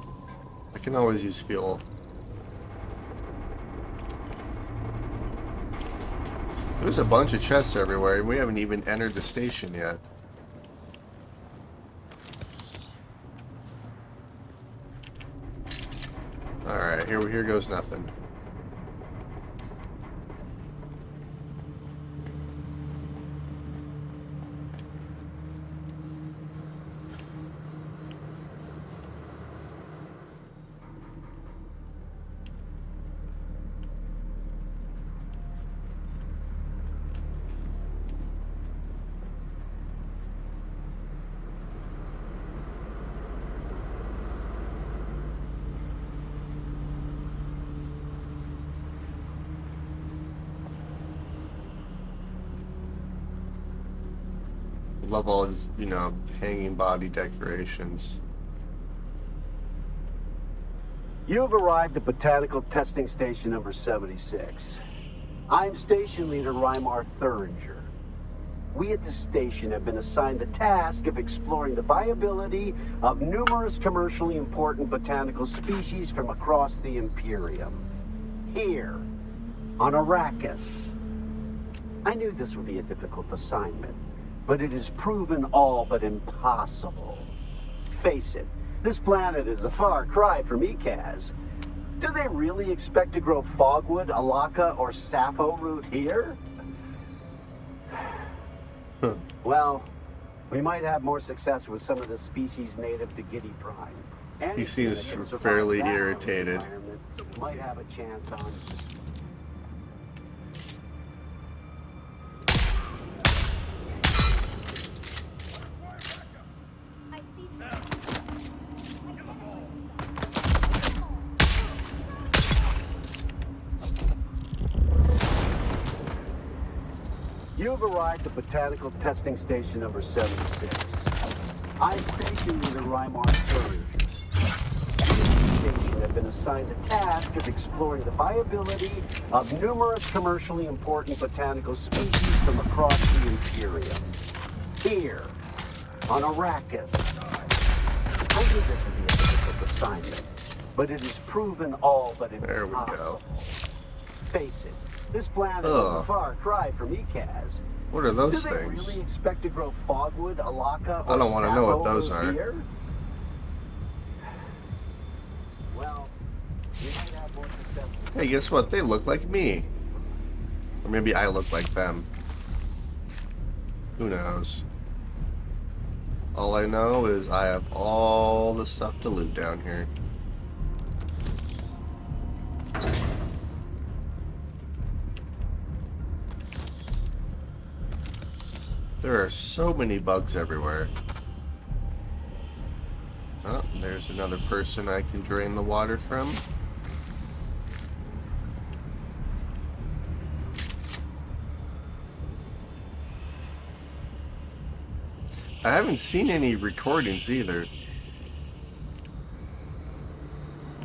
I can always use fuel. There's a bunch of chests everywhere, and we haven't even entered the station yet. Alright, here goes nothing. Love all his, hanging body decorations. You've arrived at Botanical Testing Station number 76. I'm Station Leader Reimar Thuringer. We at the station have been assigned the task of exploring the viability of numerous commercially important botanical species from across the Imperium. Here, on Arrakis. I knew this would be a difficult assignment, but it has proven all but impossible. Face it, this planet is a far cry from Ikaz. Do they really expect to grow fogwood, alaka, or sappho root here? Well, we might have more success with some of the species native to Giddy Prime. He seems fairly irritated. We might have a chance on. You've arrived at Botanical Testing Station number 76. I'm Station Leader Reimar Thuringer. The station have been assigned the task of exploring the viability of numerous commercially important botanical species from across the Imperium. Here, on Arrakis. I knew this would be a difficult assignment, but it has proven all but impossible. There we go. Face it. This planet is a far cry from Ikaz. What are those Do they things? really expect to grow fogwood, alaka, or I don't want to know what those sappho are. here? Well, we might have more success. Hey, guess what? They look like me. Or maybe I look like them. Who knows? All I know is I have all the stuff to loot down here. There are so many bugs everywhere. Oh, there's another person I can drain the water from. I haven't seen any recordings either.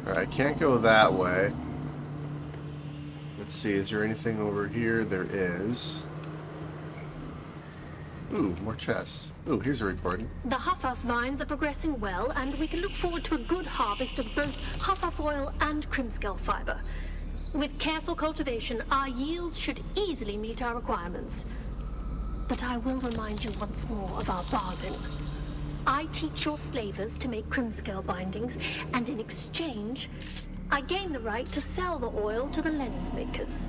Alright, I can't go that way. Let's see, is there anything over here? There is. Ooh, more chests. Ooh, here's a recording. The Huffaf vines are progressing well, and we can look forward to a good harvest of both Huffaf oil and Crimskull fiber. With careful cultivation, our yields should easily meet our requirements. But I will remind you once more of our bargain. I teach your slavers to make Crimskull bindings, and in exchange, I gain the right to sell the oil to the lens makers.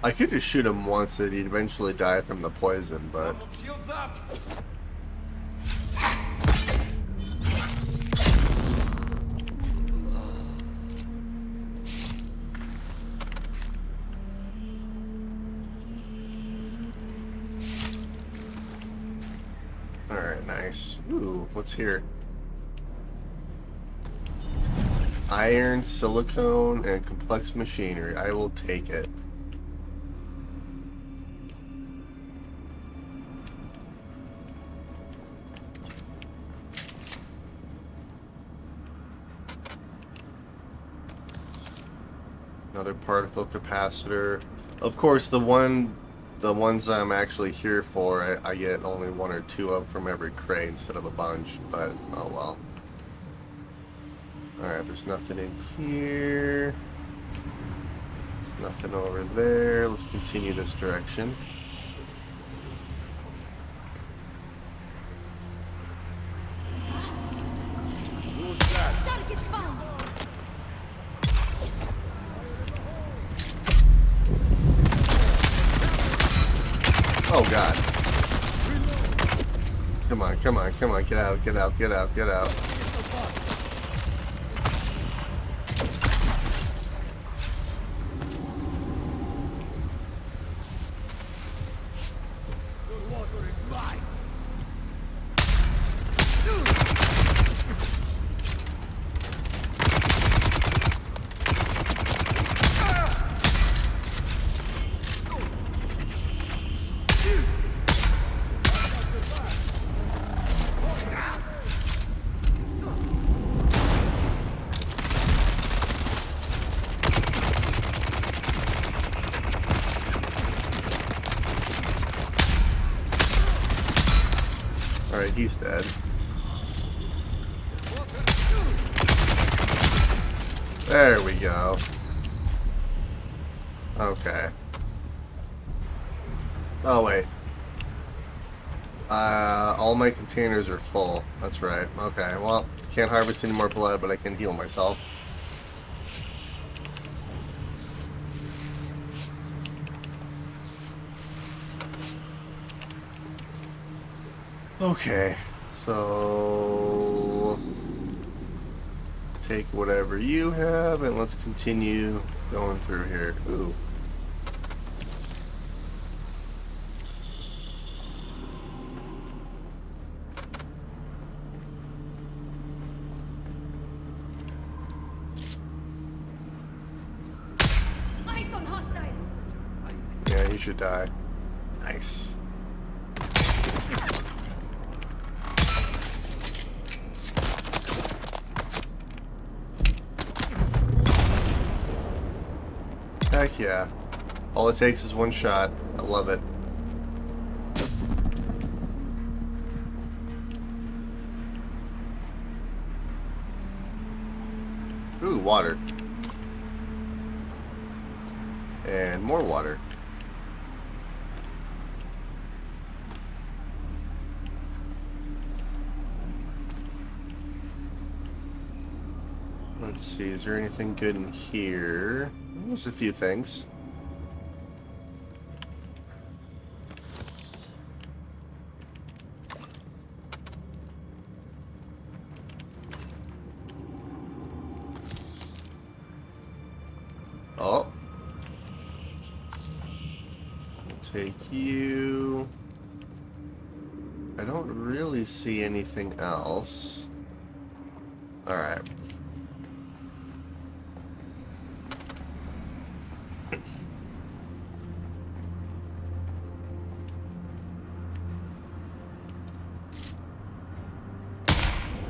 I could just shoot him once and he'd eventually die from the poison, but... Shields up! Alright, nice. Ooh, what's here? Iron, silicone, and complex machinery. I will take it. Another particle capacitor. Of course, the ones I'm actually here for, I get only one or two of from every crate instead of a bunch, but oh well. Alright, there's nothing in here. Nothing over there. Let's continue this direction. Who's that? Target found! Oh god. Come on, come on, come on. Get out, get out, get out, get out. Your water is mine! Alright, he's dead. There we go. Okay. Oh, wait. All my containers are full. That's right. Okay, well, can't harvest any more blood, but I can heal myself. Okay, so take whatever you have and let's continue going through here. Ooh. Eyes on hostile! Yeah, you should die. Nice. Heck yeah. All it takes is one shot. I love it. Ooh, water. And more water. Let's see, is there anything good in here? There's a few things. Oh. We'll take you. I don't really see anything else. Alright.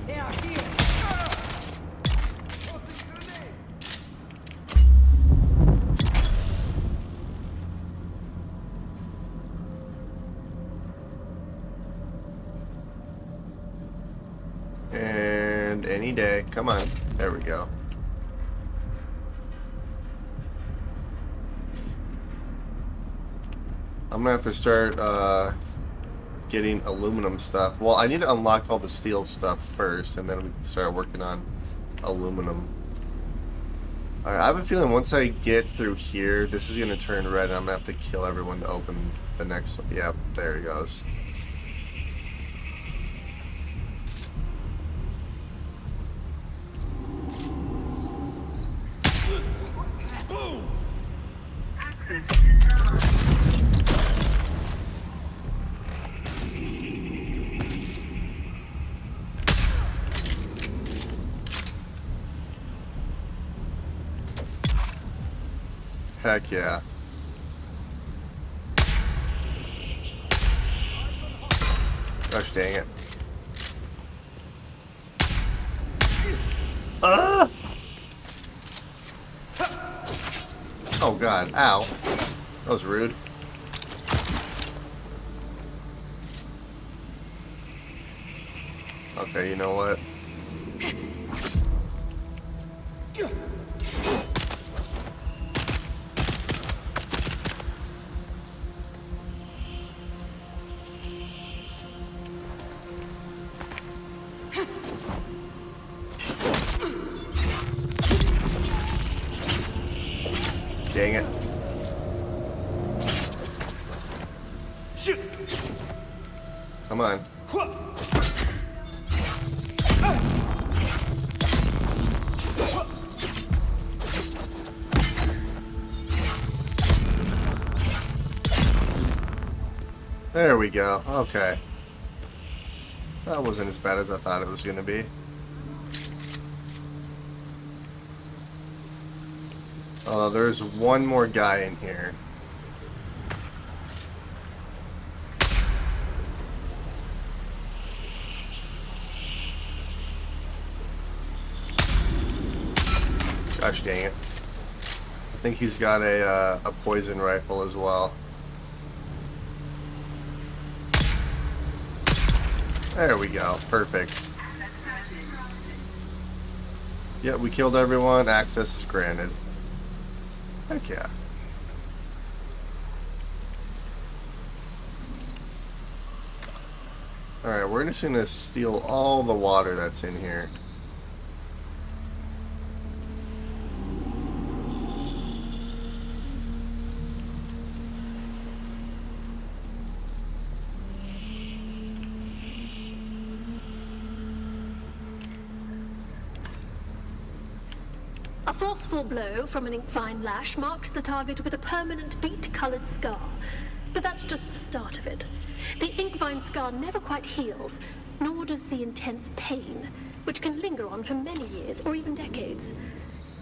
They are here! And any day. Come on. There we go. I'm gonna have to start getting aluminum stuff. Well, I need to unlock all the steel stuff first, and then we can start working on aluminum. Alright, I have a feeling once I get through here, this is going to turn red, and I'm going to have to kill everyone to open the next one. Yep, there he goes. Heck yeah. Gosh dang it. Ah! Oh god, ow. That was rude. Okay, you know what? Dang it. Come on. There we go. Okay. That wasn't as bad as I thought it was going to be. There's one more guy in here. Gosh dang it. I think he's got a poison rifle as well. There we go. Perfect. Yeah, we killed everyone. Access is granted. Heck yeah. Alright, we're just gonna steal all the water that's in here. A forceful blow from an ink-fine lash marks the target with a permanent beet-colored scar. But that's just the start of it. The ink-vine scar never quite heals, nor does the intense pain, which can linger on for many years or even decades.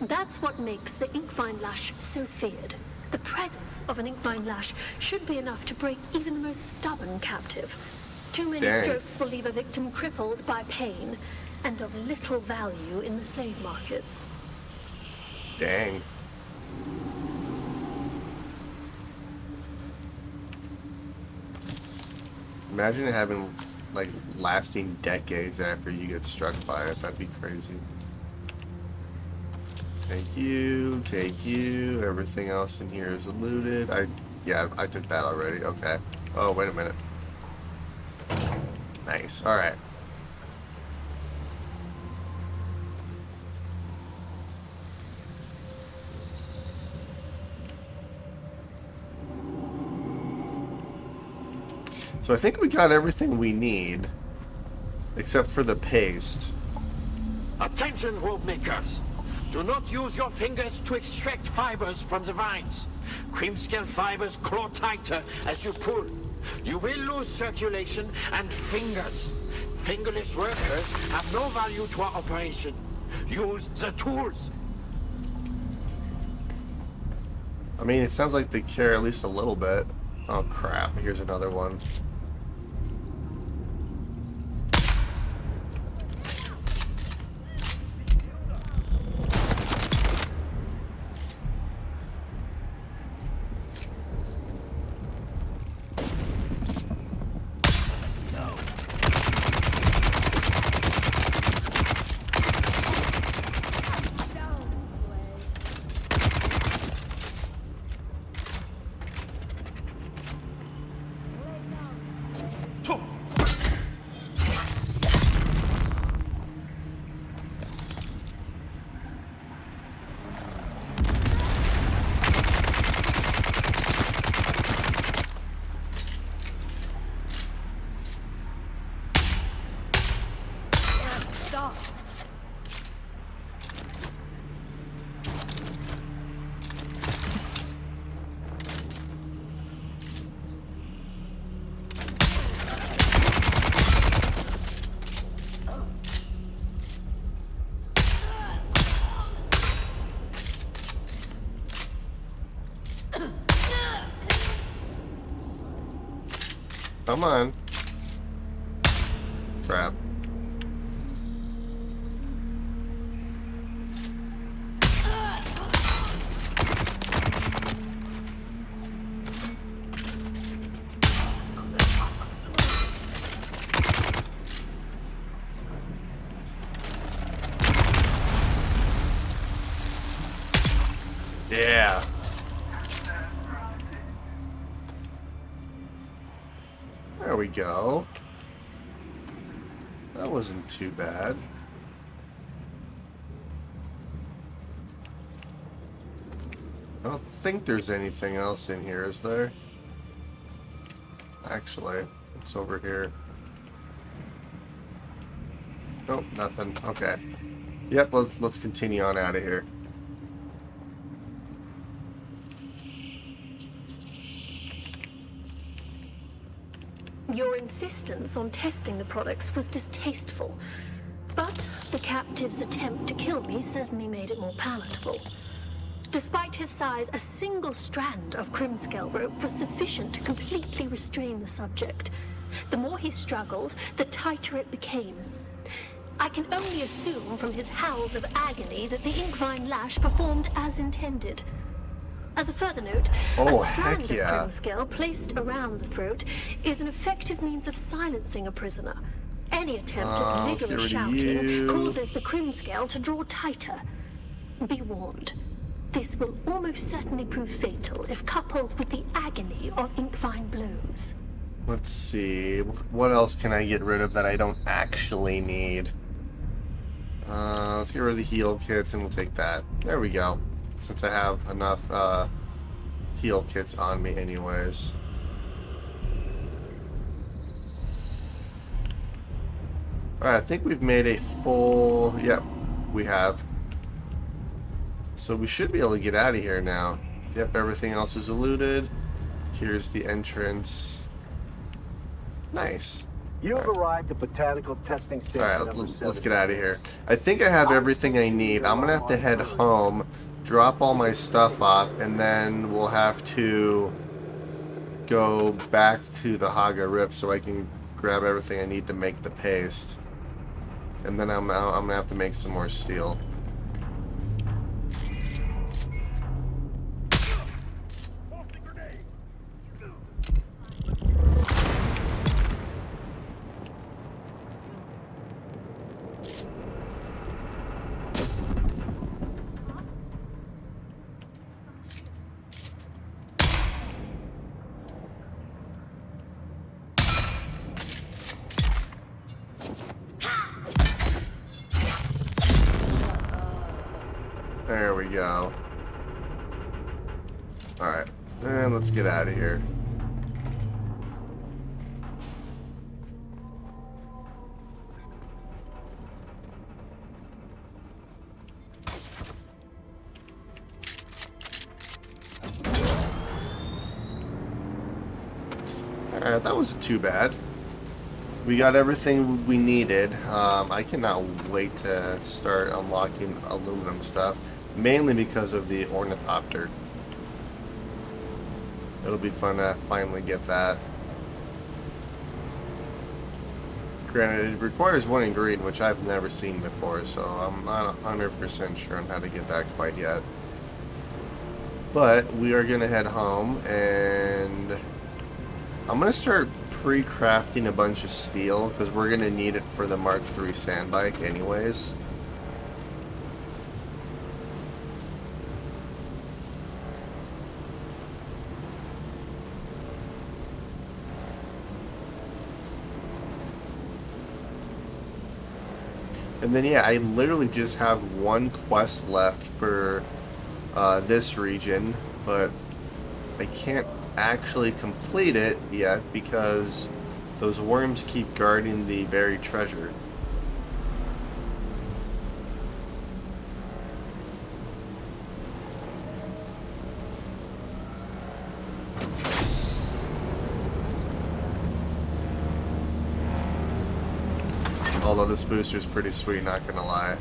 That's what makes the ink-vine lash so feared. The presence of an ink-vine lash should be enough to break even the most stubborn captive. Too many Dang. strokes will leave a victim crippled by pain and of little value in the slave markets. Dang. Imagine it having, like, lasting decades after you get struck by it. That'd be crazy. Take you, take you. Everything else in here is looted. Yeah, I took that already. Okay. Oh, wait a minute. Nice. Alright. So I think we got everything we need, except for the paste. Attention, rope makers! Do not use your fingers to extract fibers from the vines. Cream-scale fibers claw tighter as you pull. You will lose circulation and fingers. Fingerless workers have no value to our operation. Use the tools. I mean, it sounds like they care at least a little bit. Oh crap, here's another one. Come on. Crap. Yeah. There we go. That wasn't too bad. I don't think there's anything else in here, is there? Actually, it's over here. Nope, nothing. Okay. Yep, let's continue on out of here. Your insistence on testing the products was distasteful, but the captive's attempt to kill me certainly made it more palatable. Despite his size, a single strand of Crimscale rope was sufficient to completely restrain the subject. The more he struggled, the tighter it became. I can only assume from his howls of agony that the Inkvine lash performed as intended. As a further note, Oh, a strand heck yeah. of Crimscale placed around the throat is an effective means of silencing a prisoner. Any attempt at Let's get vigorous rid of shouting you. causes the Crimscale to draw tighter. Be warned. This will almost certainly prove fatal if coupled with the agony of Inkvine blows. Let's see. What else can I get rid of that I don't actually need? Let's get rid of the heal kits and we'll take that. There we go. Since I have enough heal kits on me anyways. Alright, I think we've made a full... Yep, we have. So we should be able to get out of here now. Yep, everything else is eluded. Here's the entrance. Nice. You have arrived at Botanical Testing Station Alright, number let's get out of here. I think I have everything I need. I'm gonna have to head home, drop all my stuff off, and then we'll have to go back to the Haga Rift so I can grab everything I need to make the paste. And then I'm gonna have to make some more steel. There we go. Alright, and let's get out of here. Alright, that wasn't too bad. We got everything we needed. I cannot wait to start unlocking aluminum stuff, mainly because of the ornithopter. It'll be fun to finally get that. Granted, it requires one in green, which I've never seen before, so I'm not 100% sure on how to get that quite yet. But we are going to head home, and I'm going to start pre-crafting a bunch of steel, because we're going to need it for the Mark III sandbike anyways. And then yeah, I literally just have one quest left for this region, but I can't actually complete it yet because those worms keep guarding the buried treasure. Although this booster's pretty sweet, not gonna lie.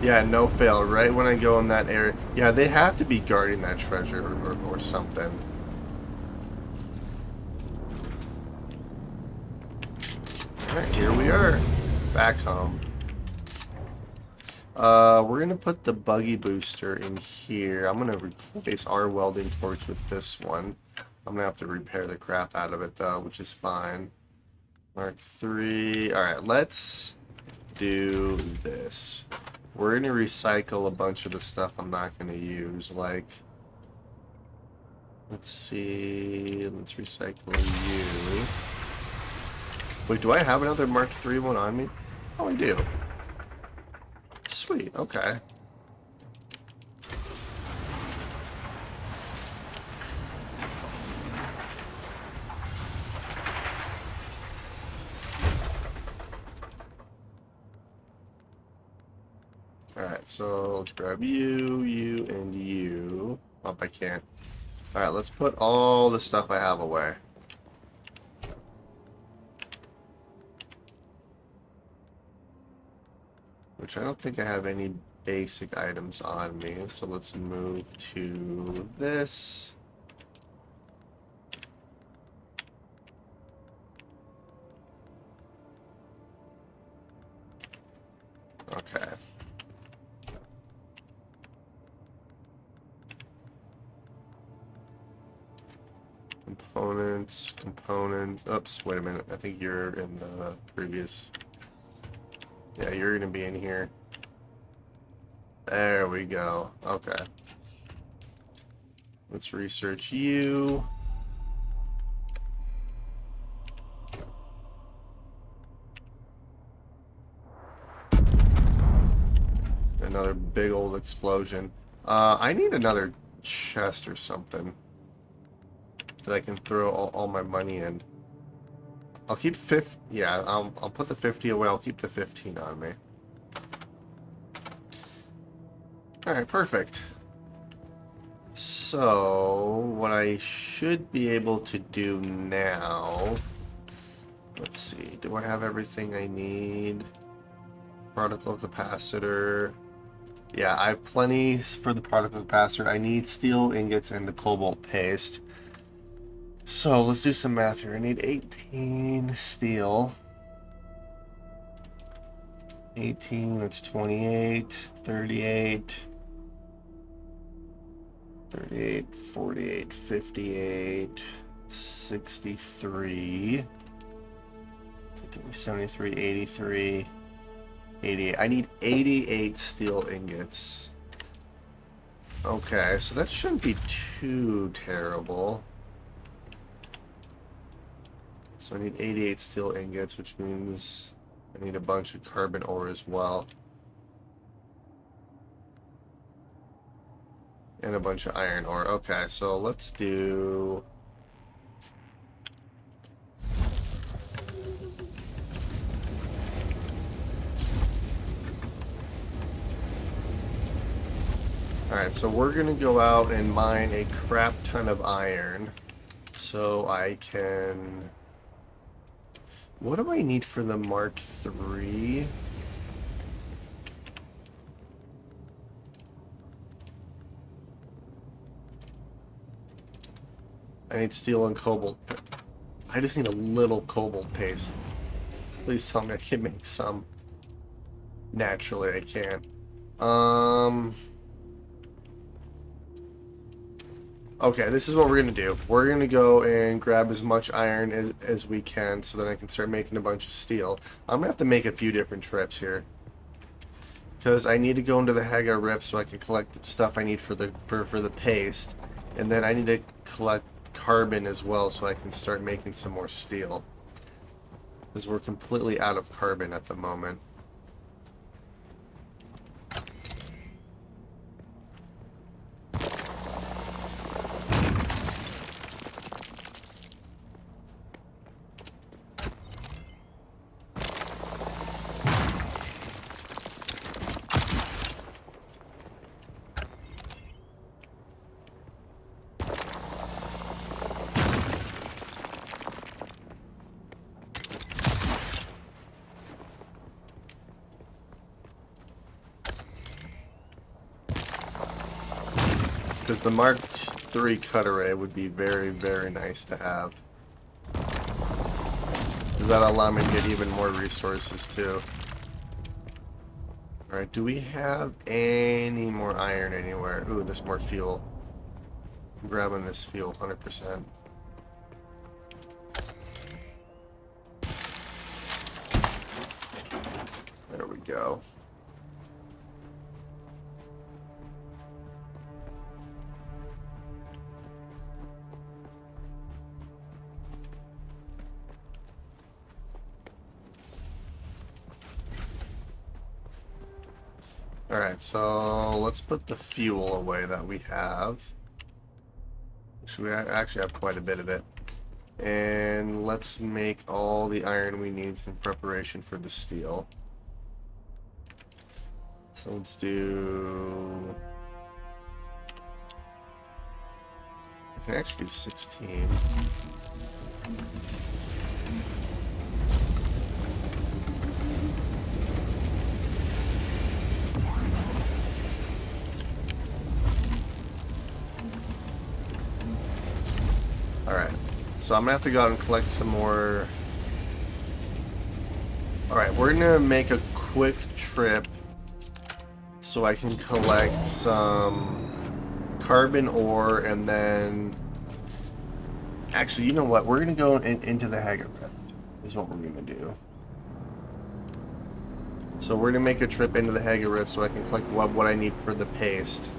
Yeah, no fail. Right when I go in that area. Yeah, they have to be guarding that treasure or something. Alright, here we are. Back home. We're gonna put the buggy booster in here. I'm gonna replace our welding torch with this one. I'm gonna have to repair the crap out of it though, which is fine. Mark 3. Alright, let's do this. We're gonna recycle a bunch of the stuff I'm not gonna use, like, let's see, let's recycle you. Wait, do I have another Mark 3 one on me? Oh, I do. Sweet, okay. Alright, so let's grab you, you, and you. Oh, I can't. Alright, let's put all the stuff I have away. Which I don't think I have any basic items on me, so let's move to this. Okay. Components. Oops, wait a minute. I think you're in the previous. Yeah, you're gonna be in here. There we go. Okay. Let's research you. Another big old explosion. I need another chest or something that I can throw all my money in. I'll keep 50. Yeah, I'll put the 50 away. I'll keep the 15 on me. Alright, perfect. So, what I should be able to do now... Let's see. Do I have everything I need? Particle capacitor. Yeah, I have plenty for the particle capacitor. I need steel ingots and the cobalt paste. So, let's do some math here. I need 18 steel. 18, that's 28, 38, 38, 48, 58, 63, 73, 83, 88. I need 88 steel ingots. Okay, so that shouldn't be too terrible. So I need 88 steel ingots, which means I need a bunch of carbon ore as well. And a bunch of iron ore. Okay, so let's do... Alright, so we're going to go out and mine a crap ton of iron. So I can... What do I need for the Mark III? I need steel and cobalt. I just need a little cobalt paste. Please tell me I can make some. Naturally, I can't. Okay, this is what we're going to do. We're going to go and grab as much iron as we can so that I can start making a bunch of steel. I'm going to have to make a few different trips here. Because I need to go into the Haga Rift so I can collect the stuff I need for the paste. And then I need to collect carbon as well so I can start making some more steel. Because we're completely out of carbon at the moment. Because the Mark III cutter would be very, very nice to have. Because that'll allow me to get even more resources too. Alright, do we have any more iron anywhere? Ooh, there's more fuel. I'm grabbing this fuel, 100%. There we go. Alright, so let's put the fuel away that we have. We actually have quite a bit of it. And let's make all the iron we need in preparation for the steel. So let's do... I can actually do 16. Alright, so I'm gonna have to go out and collect some more. Alright, we're gonna make a quick trip so I can collect some carbon ore, and then actually, you know what, we're gonna go into the Haggard Rift is what we're gonna do. So we're gonna make a trip into the Haggard Rift so I can collect what I need for the paste,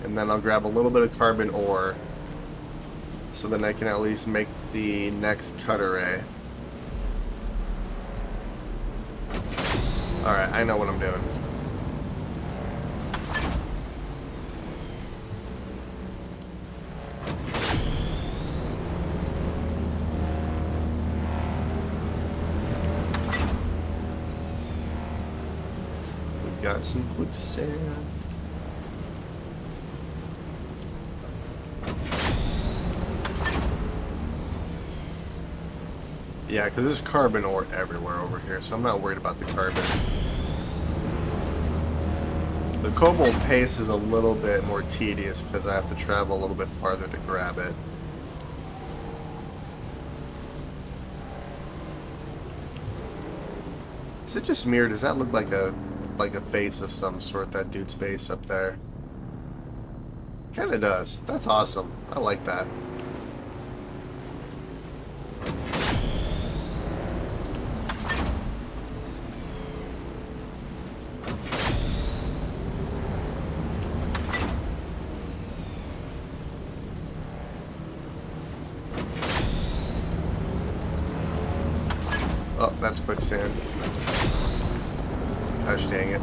and then I'll grab a little bit of carbon ore so then I can at least make the next cutter. Alright, I know what I'm doing. We've got some quicksand. Yeah, because there's carbon ore everywhere over here, so I'm not worried about the carbon. The cobalt paste is a little bit more tedious because I have to travel a little bit farther to grab it. Is it just me, or does that look like a face of some sort, that dude's base up there? Kinda does. That's awesome. I like that. Oh, that's quicksand. Gosh dang it.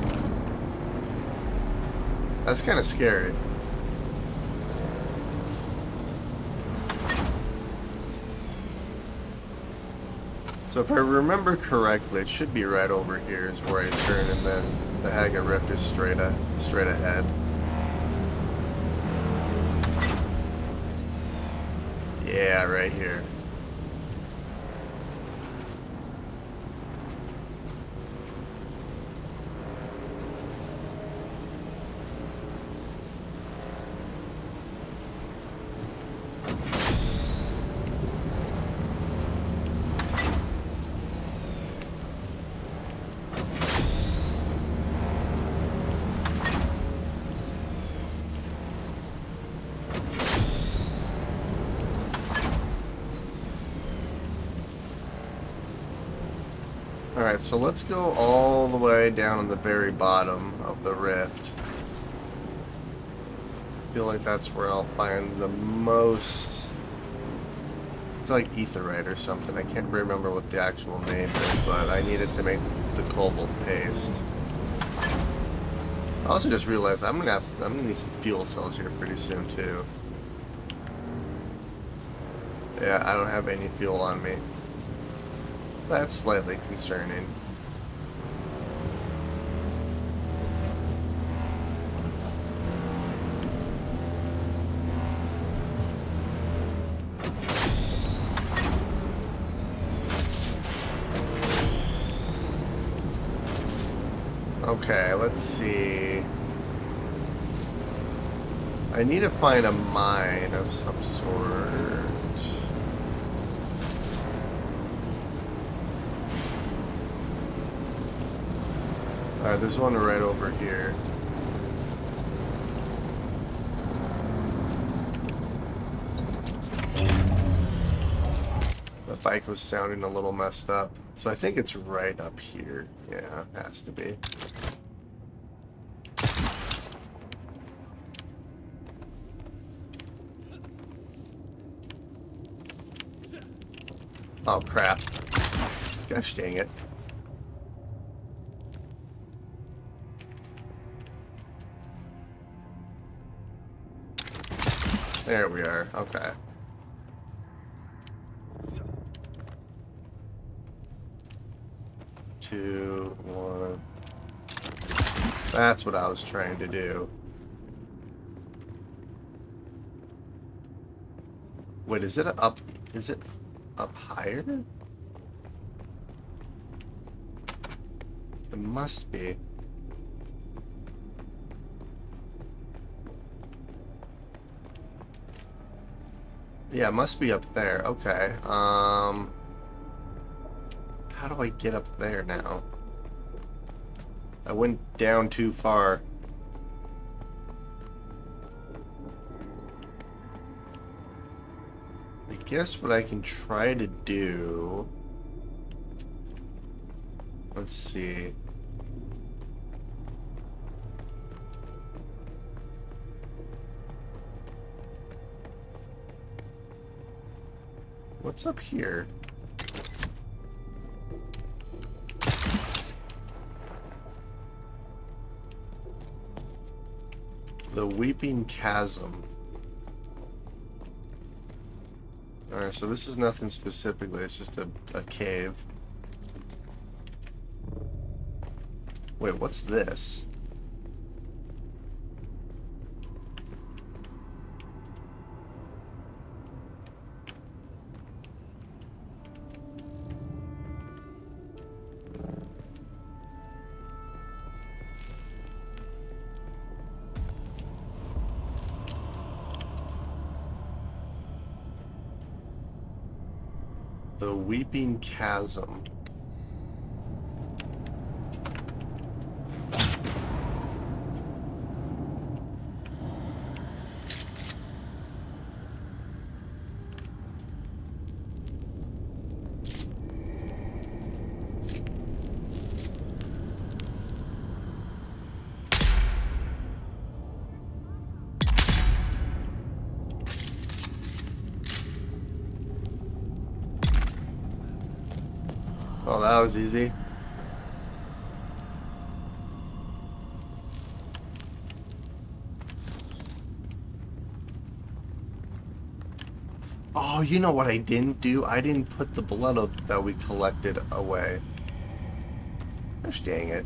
That's kind of scary. So if I remember correctly, it should be right over here is where I turn, and then the Haggard Rift is straight ahead. Yeah, right here. Alright, so let's go all the way down on the very bottom of the rift. I feel like that's where I'll find the most... It's like etherite or something. I can't remember what the actual name is, but I needed to make the cobalt paste. I also just realized I'm gonna need some fuel cells here pretty soon too. Yeah, I don't have any fuel on me. That's slightly concerning. Okay, let's see. I need to find a mine of some sort. Alright, there's one right over here. The bike was sounding a little messed up. So I think it's right up here. Yeah, it has to be. Oh, crap. Gosh dang it. There we are. Okay. Two, one. That's what I was trying to do. Wait, is it up? Is it up higher? It must be. Yeah, it must be up there. Okay. How do I get up there now? I went down too far. I guess what I can try to do... Let's see. What's up here? The Weeping Chasm. Alright, so this is nothing specifically, it's just a cave. Wait, what's this? The Weeping Chasm. Oh, that was easy. Oh, you know what I didn't do? I didn't put the blood that we collected away. Gosh dang it.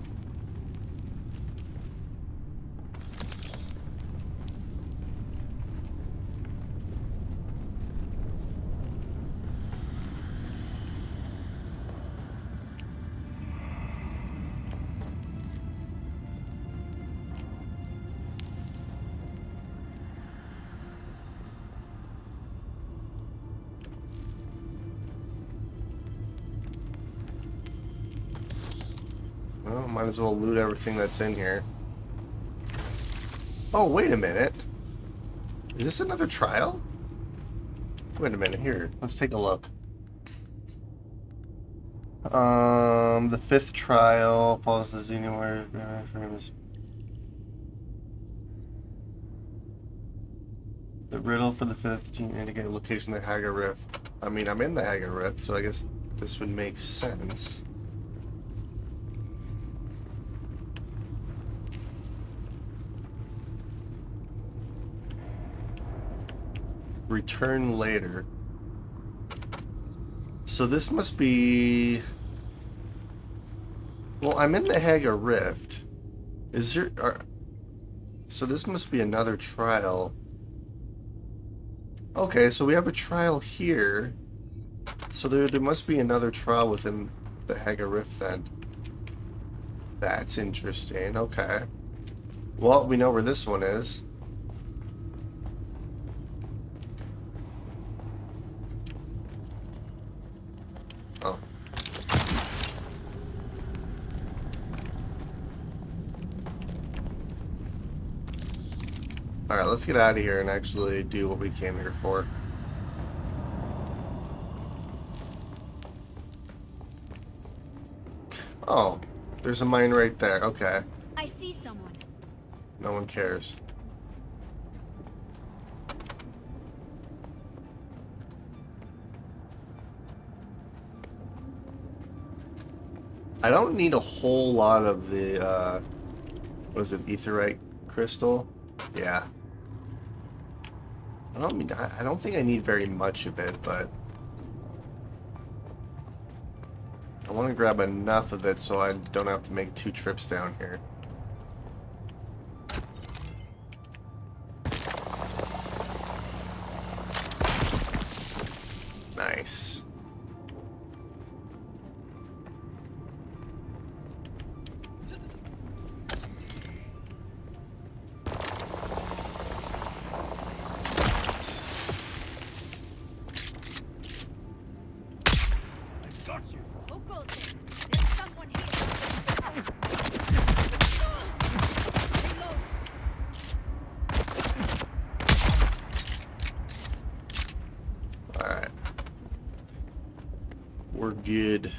Well, might as well loot everything that's in here. Oh, wait a minute. Is this another trial? Wait a minute, here. Let's take a look. The fifth trial follows the anywhere famous. The riddle for the 15th indicated location of the Haga Rift. I mean, I'm in the Haga Rift, so I guess this would make sense. Return later. So this must be... Well, I'm in the Haga Rift. Is there... So this must be another trial. Okay, so we have a trial here. So there must be another trial within the Haga Rift then. That's interesting. Okay. Well, we know where this one is. Alright, let's get out of here and actually do what we came here for. Oh, there's a mine right there. Okay. I see someone. No one cares. I don't need a whole lot of the, what is it, etherite crystal? Yeah. I don't think I need very much of it, but I want to grab enough of it so I don't have to make 2 trips down here. Nice. Got you. Who goes there? There's someone here. Reload. Alright. We're good.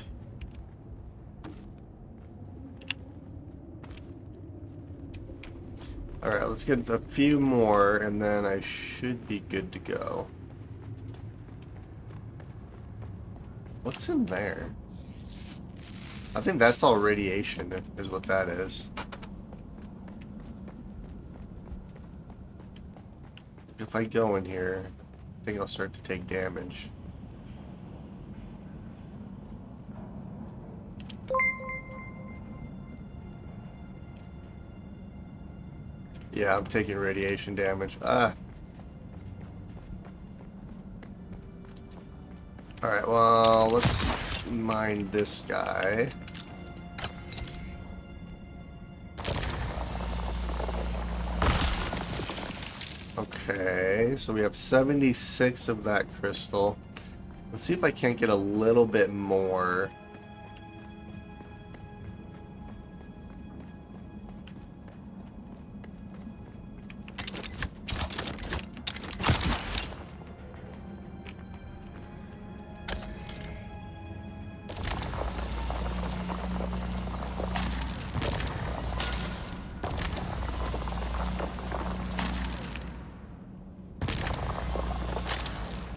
Alright, let's get a few more and then I should be good to go. What's in there? I think that's all radiation is what that is. If I go in here, I think I'll start to take damage. Yeah, I'm taking radiation damage. Ah. Alright, well, let's mine this guy. Okay, so we have 76 of that crystal. Let's see if I can't get a little bit more.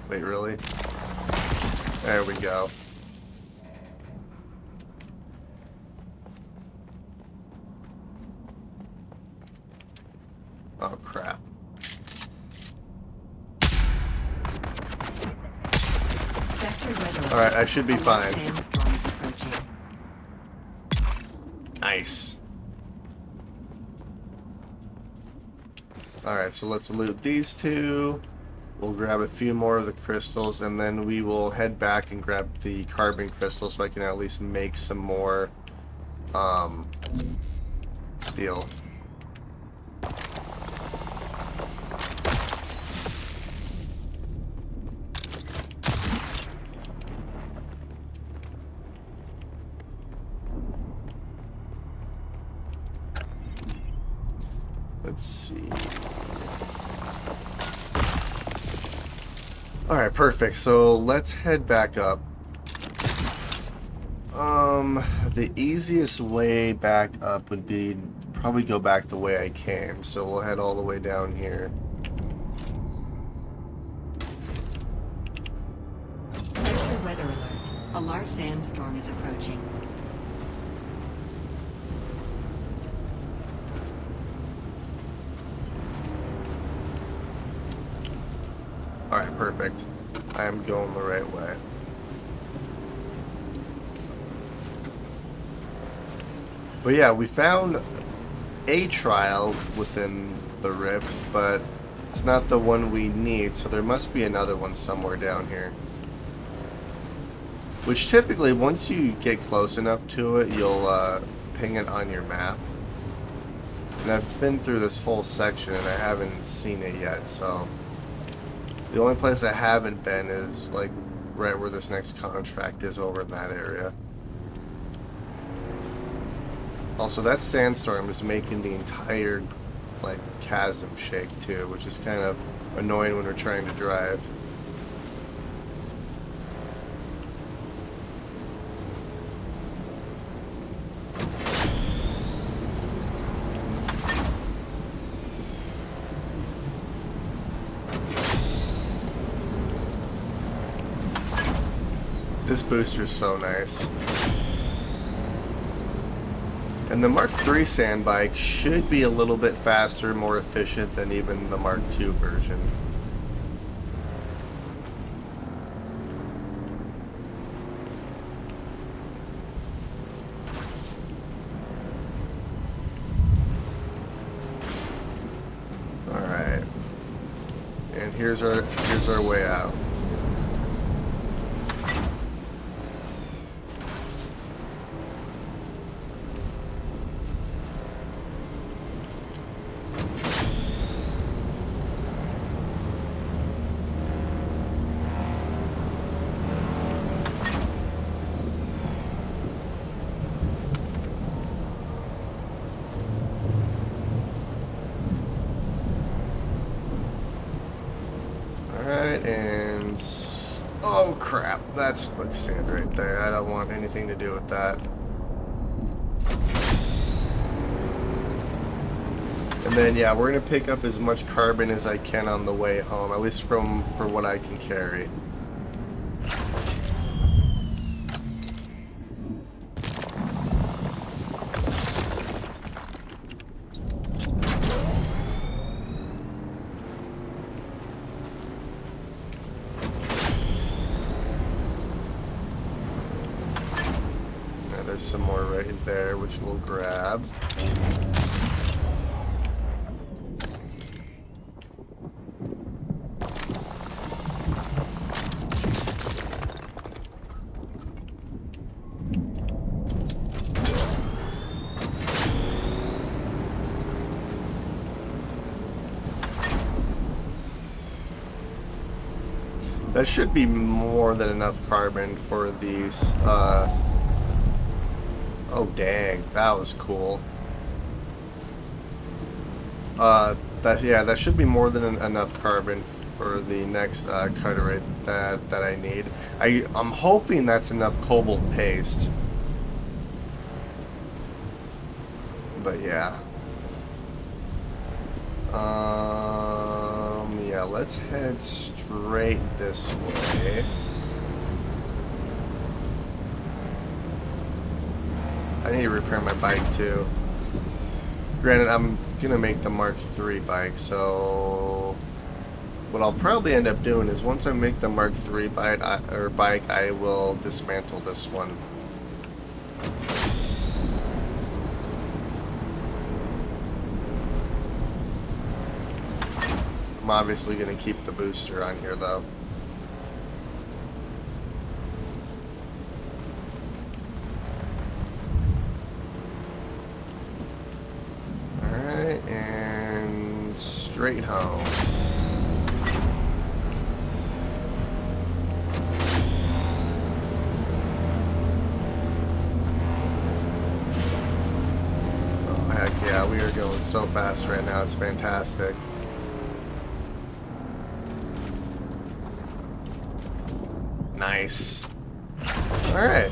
Wait, really? There we go. Oh, crap. Sector weather alert. Alright, I should be A fine. sandstorm is approaching. Nice. Alright, so let's loot these two. We'll grab a few more of the crystals, and then we will head back and grab the carbon crystal so I can at least make some more steel. Let's see. Alright, perfect. So let's head back up. The easiest way back up would be probably go back the way I came. So we'll head all the way down here. Sector weather alert. A large sandstorm is approaching. Alright, perfect. I am going the right way. But yeah, we found a trial within the rift, but it's not the one we need, so there must be another one somewhere down here. Which typically, once you get close enough to it, you'll ping it on your map. And I've been through this whole section and I haven't seen it yet, so... The only place I haven't been is, like, right where this next contract is over in that area. Also, that sandstorm is making the entire like chasm shake too, which is kind of annoying when we're trying to drive. This booster is so nice. And the Mark III sand bike should be a little bit faster, more efficient than even the Mark II version. Alright. And here's our way out. Alright, and... oh crap, that's quicksand right there. I don't want anything to do with that. And then, yeah, we're going to pick up as much carbon as I can on the way home, at least for what I can carry. There's some more right there, which we'll grab. That should be more than enough carbon for these, oh dang, that was cool. That should be more than enough carbon for the next cutter that I need. I'm hoping that's enough cobalt paste. But yeah. Yeah, let's head straight this way. I need to repair my bike too. Granted, I'm gonna make the Mark III bike, so what I'll probably end up doing is once I make the Mark III bike, I will dismantle this one. I'm obviously gonna keep the booster on here though. And straight home. Oh heck yeah, we are going so fast right now, it's fantastic. Nice. Alright.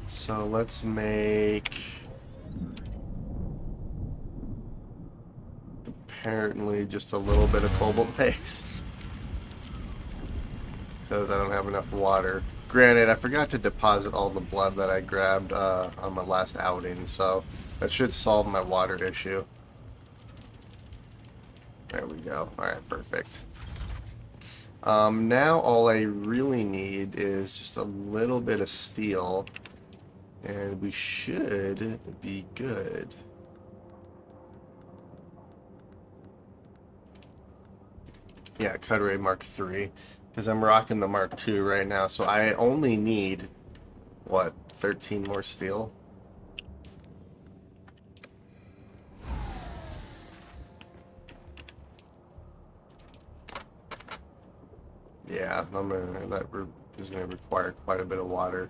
So let's make... apparently just a little bit of cobalt paste because I don't have enough water. Granted, I forgot to deposit all the blood that I grabbed on my last outing, so that should solve my water issue. There we go. Alright, perfect. Now all I really need is just a little bit of steel and we should be good. Yeah, Cutaway Mark III, because I'm rocking the Mark II right now, so I only need, what, 13 more steel? Yeah, that is gonna require quite a bit of water.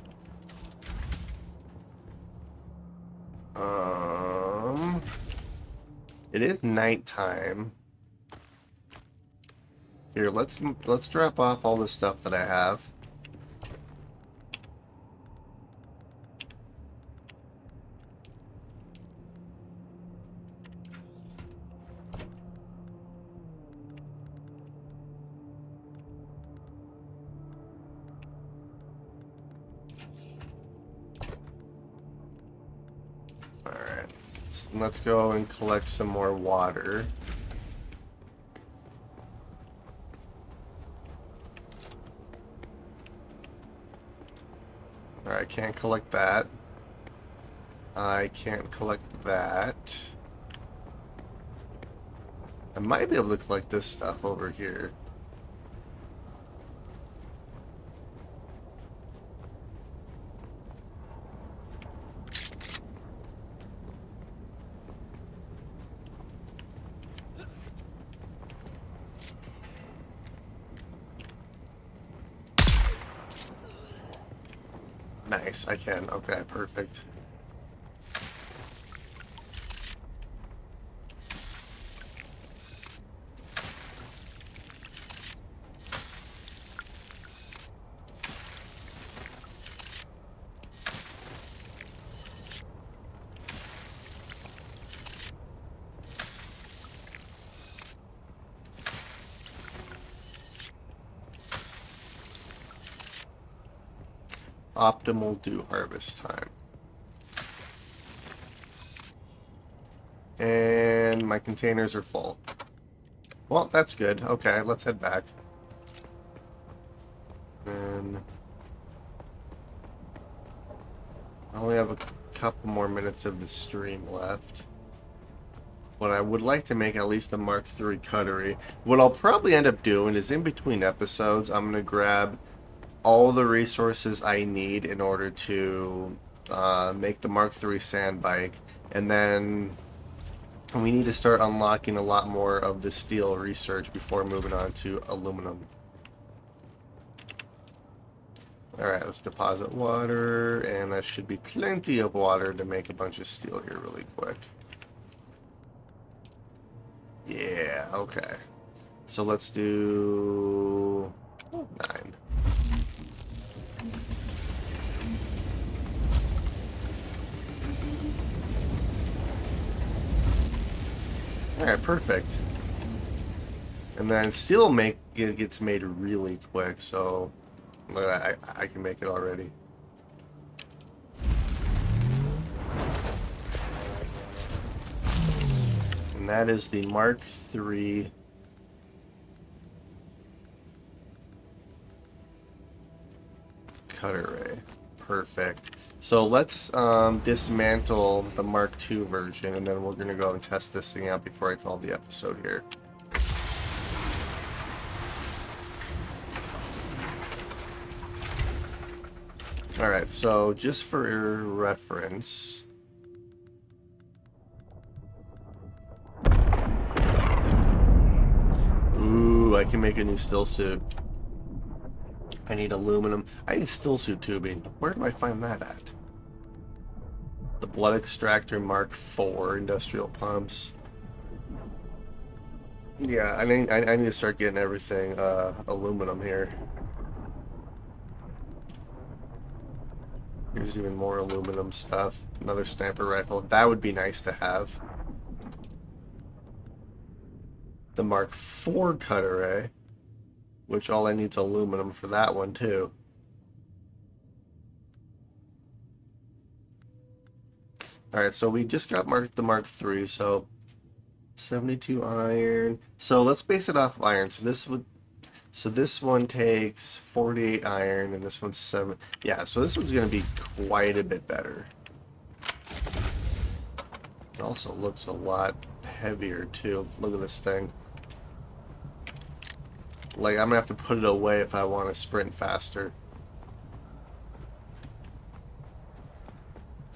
It is nighttime. Here, let's drop off all the stuff that I have. Alright. So let's go and collect some more water. Alright, I can't collect that. I can't collect that. I might be able to collect this stuff over here. Nice, I can. Okay, perfect. Optimal dew harvest time. And my containers are full. Well, that's good. Okay, let's head back. And I only have a couple more minutes of the stream left. But I would like to make at least the Mark III cuttery. What I'll probably end up doing is in between episodes, I'm going to grab all the resources I need in order to make the Mark III sand bike, and then we need to start unlocking a lot more of the steel research before moving on to aluminum. Alright, let's deposit water, and that should be plenty of water to make a bunch of steel here really quick. Yeah, okay. So let's do 9. Alright, perfect. And then steel gets made really quick, so I can make it already. And that is the Mark III cutter ray. Perfect. So let's dismantle the Mark II version, and then we're going to go and test this thing out before I call the episode here. Alright, so just for reference, ooh, I can make a new still suit. I need aluminum. I need still suit tubing. Where do I find that at? The blood extractor Mark IV industrial pumps. Yeah, I need to start getting everything aluminum here. Here's even more aluminum stuff. Another sniper rifle. That would be nice to have. The Mark IV cutter ray, which all I need is aluminum for that one too. Alright, so we just got the Mark III, so 72 iron. So let's base it off iron. So this one takes 48 iron, and this one's 7. Yeah, so this one's going to be quite a bit better. It also looks a lot heavier too. Look at this thing. Like, I'm gonna have to put it away if I want to sprint faster.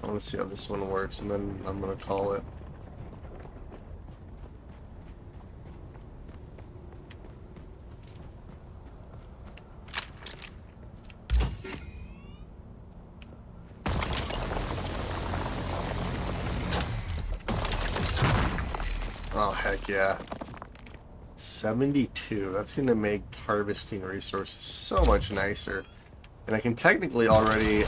I want to see how this one works, and then I'm gonna call it. Heck yeah. 72. That's going to make harvesting resources so much nicer. And I can technically already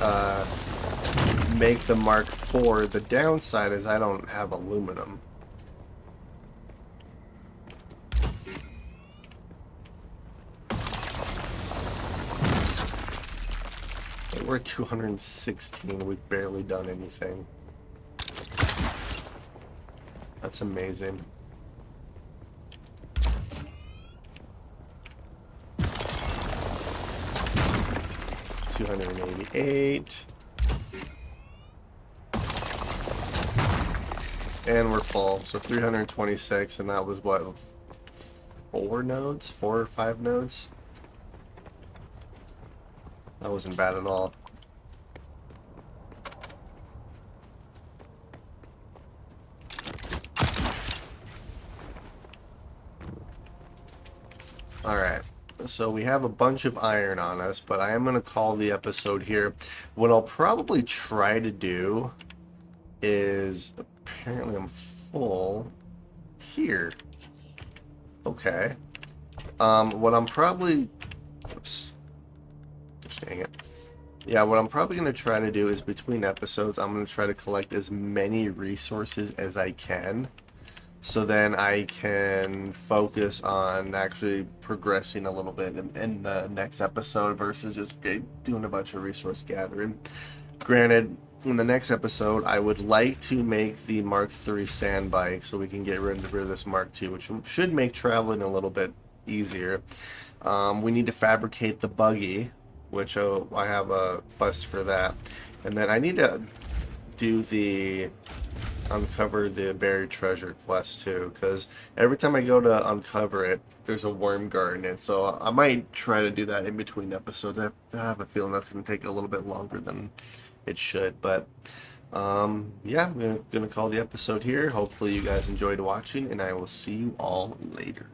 make the Mark IV. The downside is I don't have aluminum. We're 216. We've barely done anything. That's amazing. $288. And we're full. So 326, and that was what? 4 nodes? 4 or 5 nodes? That wasn't bad at all. Alright, so we have a bunch of iron on us, but I am going to call the episode here. What I'll probably try to do is, apparently I'm full here. Okay. What I'm probably, oops, dang it. Yeah, what I'm probably going to try to do is between episodes, I'm going to try to collect as many resources as I can. So then I can focus on actually progressing a little bit in the next episode versus just doing a bunch of resource gathering. Granted, in the next episode, I would like to make the Mark III sand bike so we can get rid of this Mark II, which should make traveling a little bit easier. We need to fabricate the buggy, which I have a quest for that. And then I need to do the uncover the buried treasure quest too, because every time I go to uncover it, there's a worm guard in it. So I might try to do that in between episodes. I have a feeling that's going to take a little bit longer than it should, but yeah, I'm gonna call the episode here. Hopefully you guys enjoyed watching, and I will see you all later.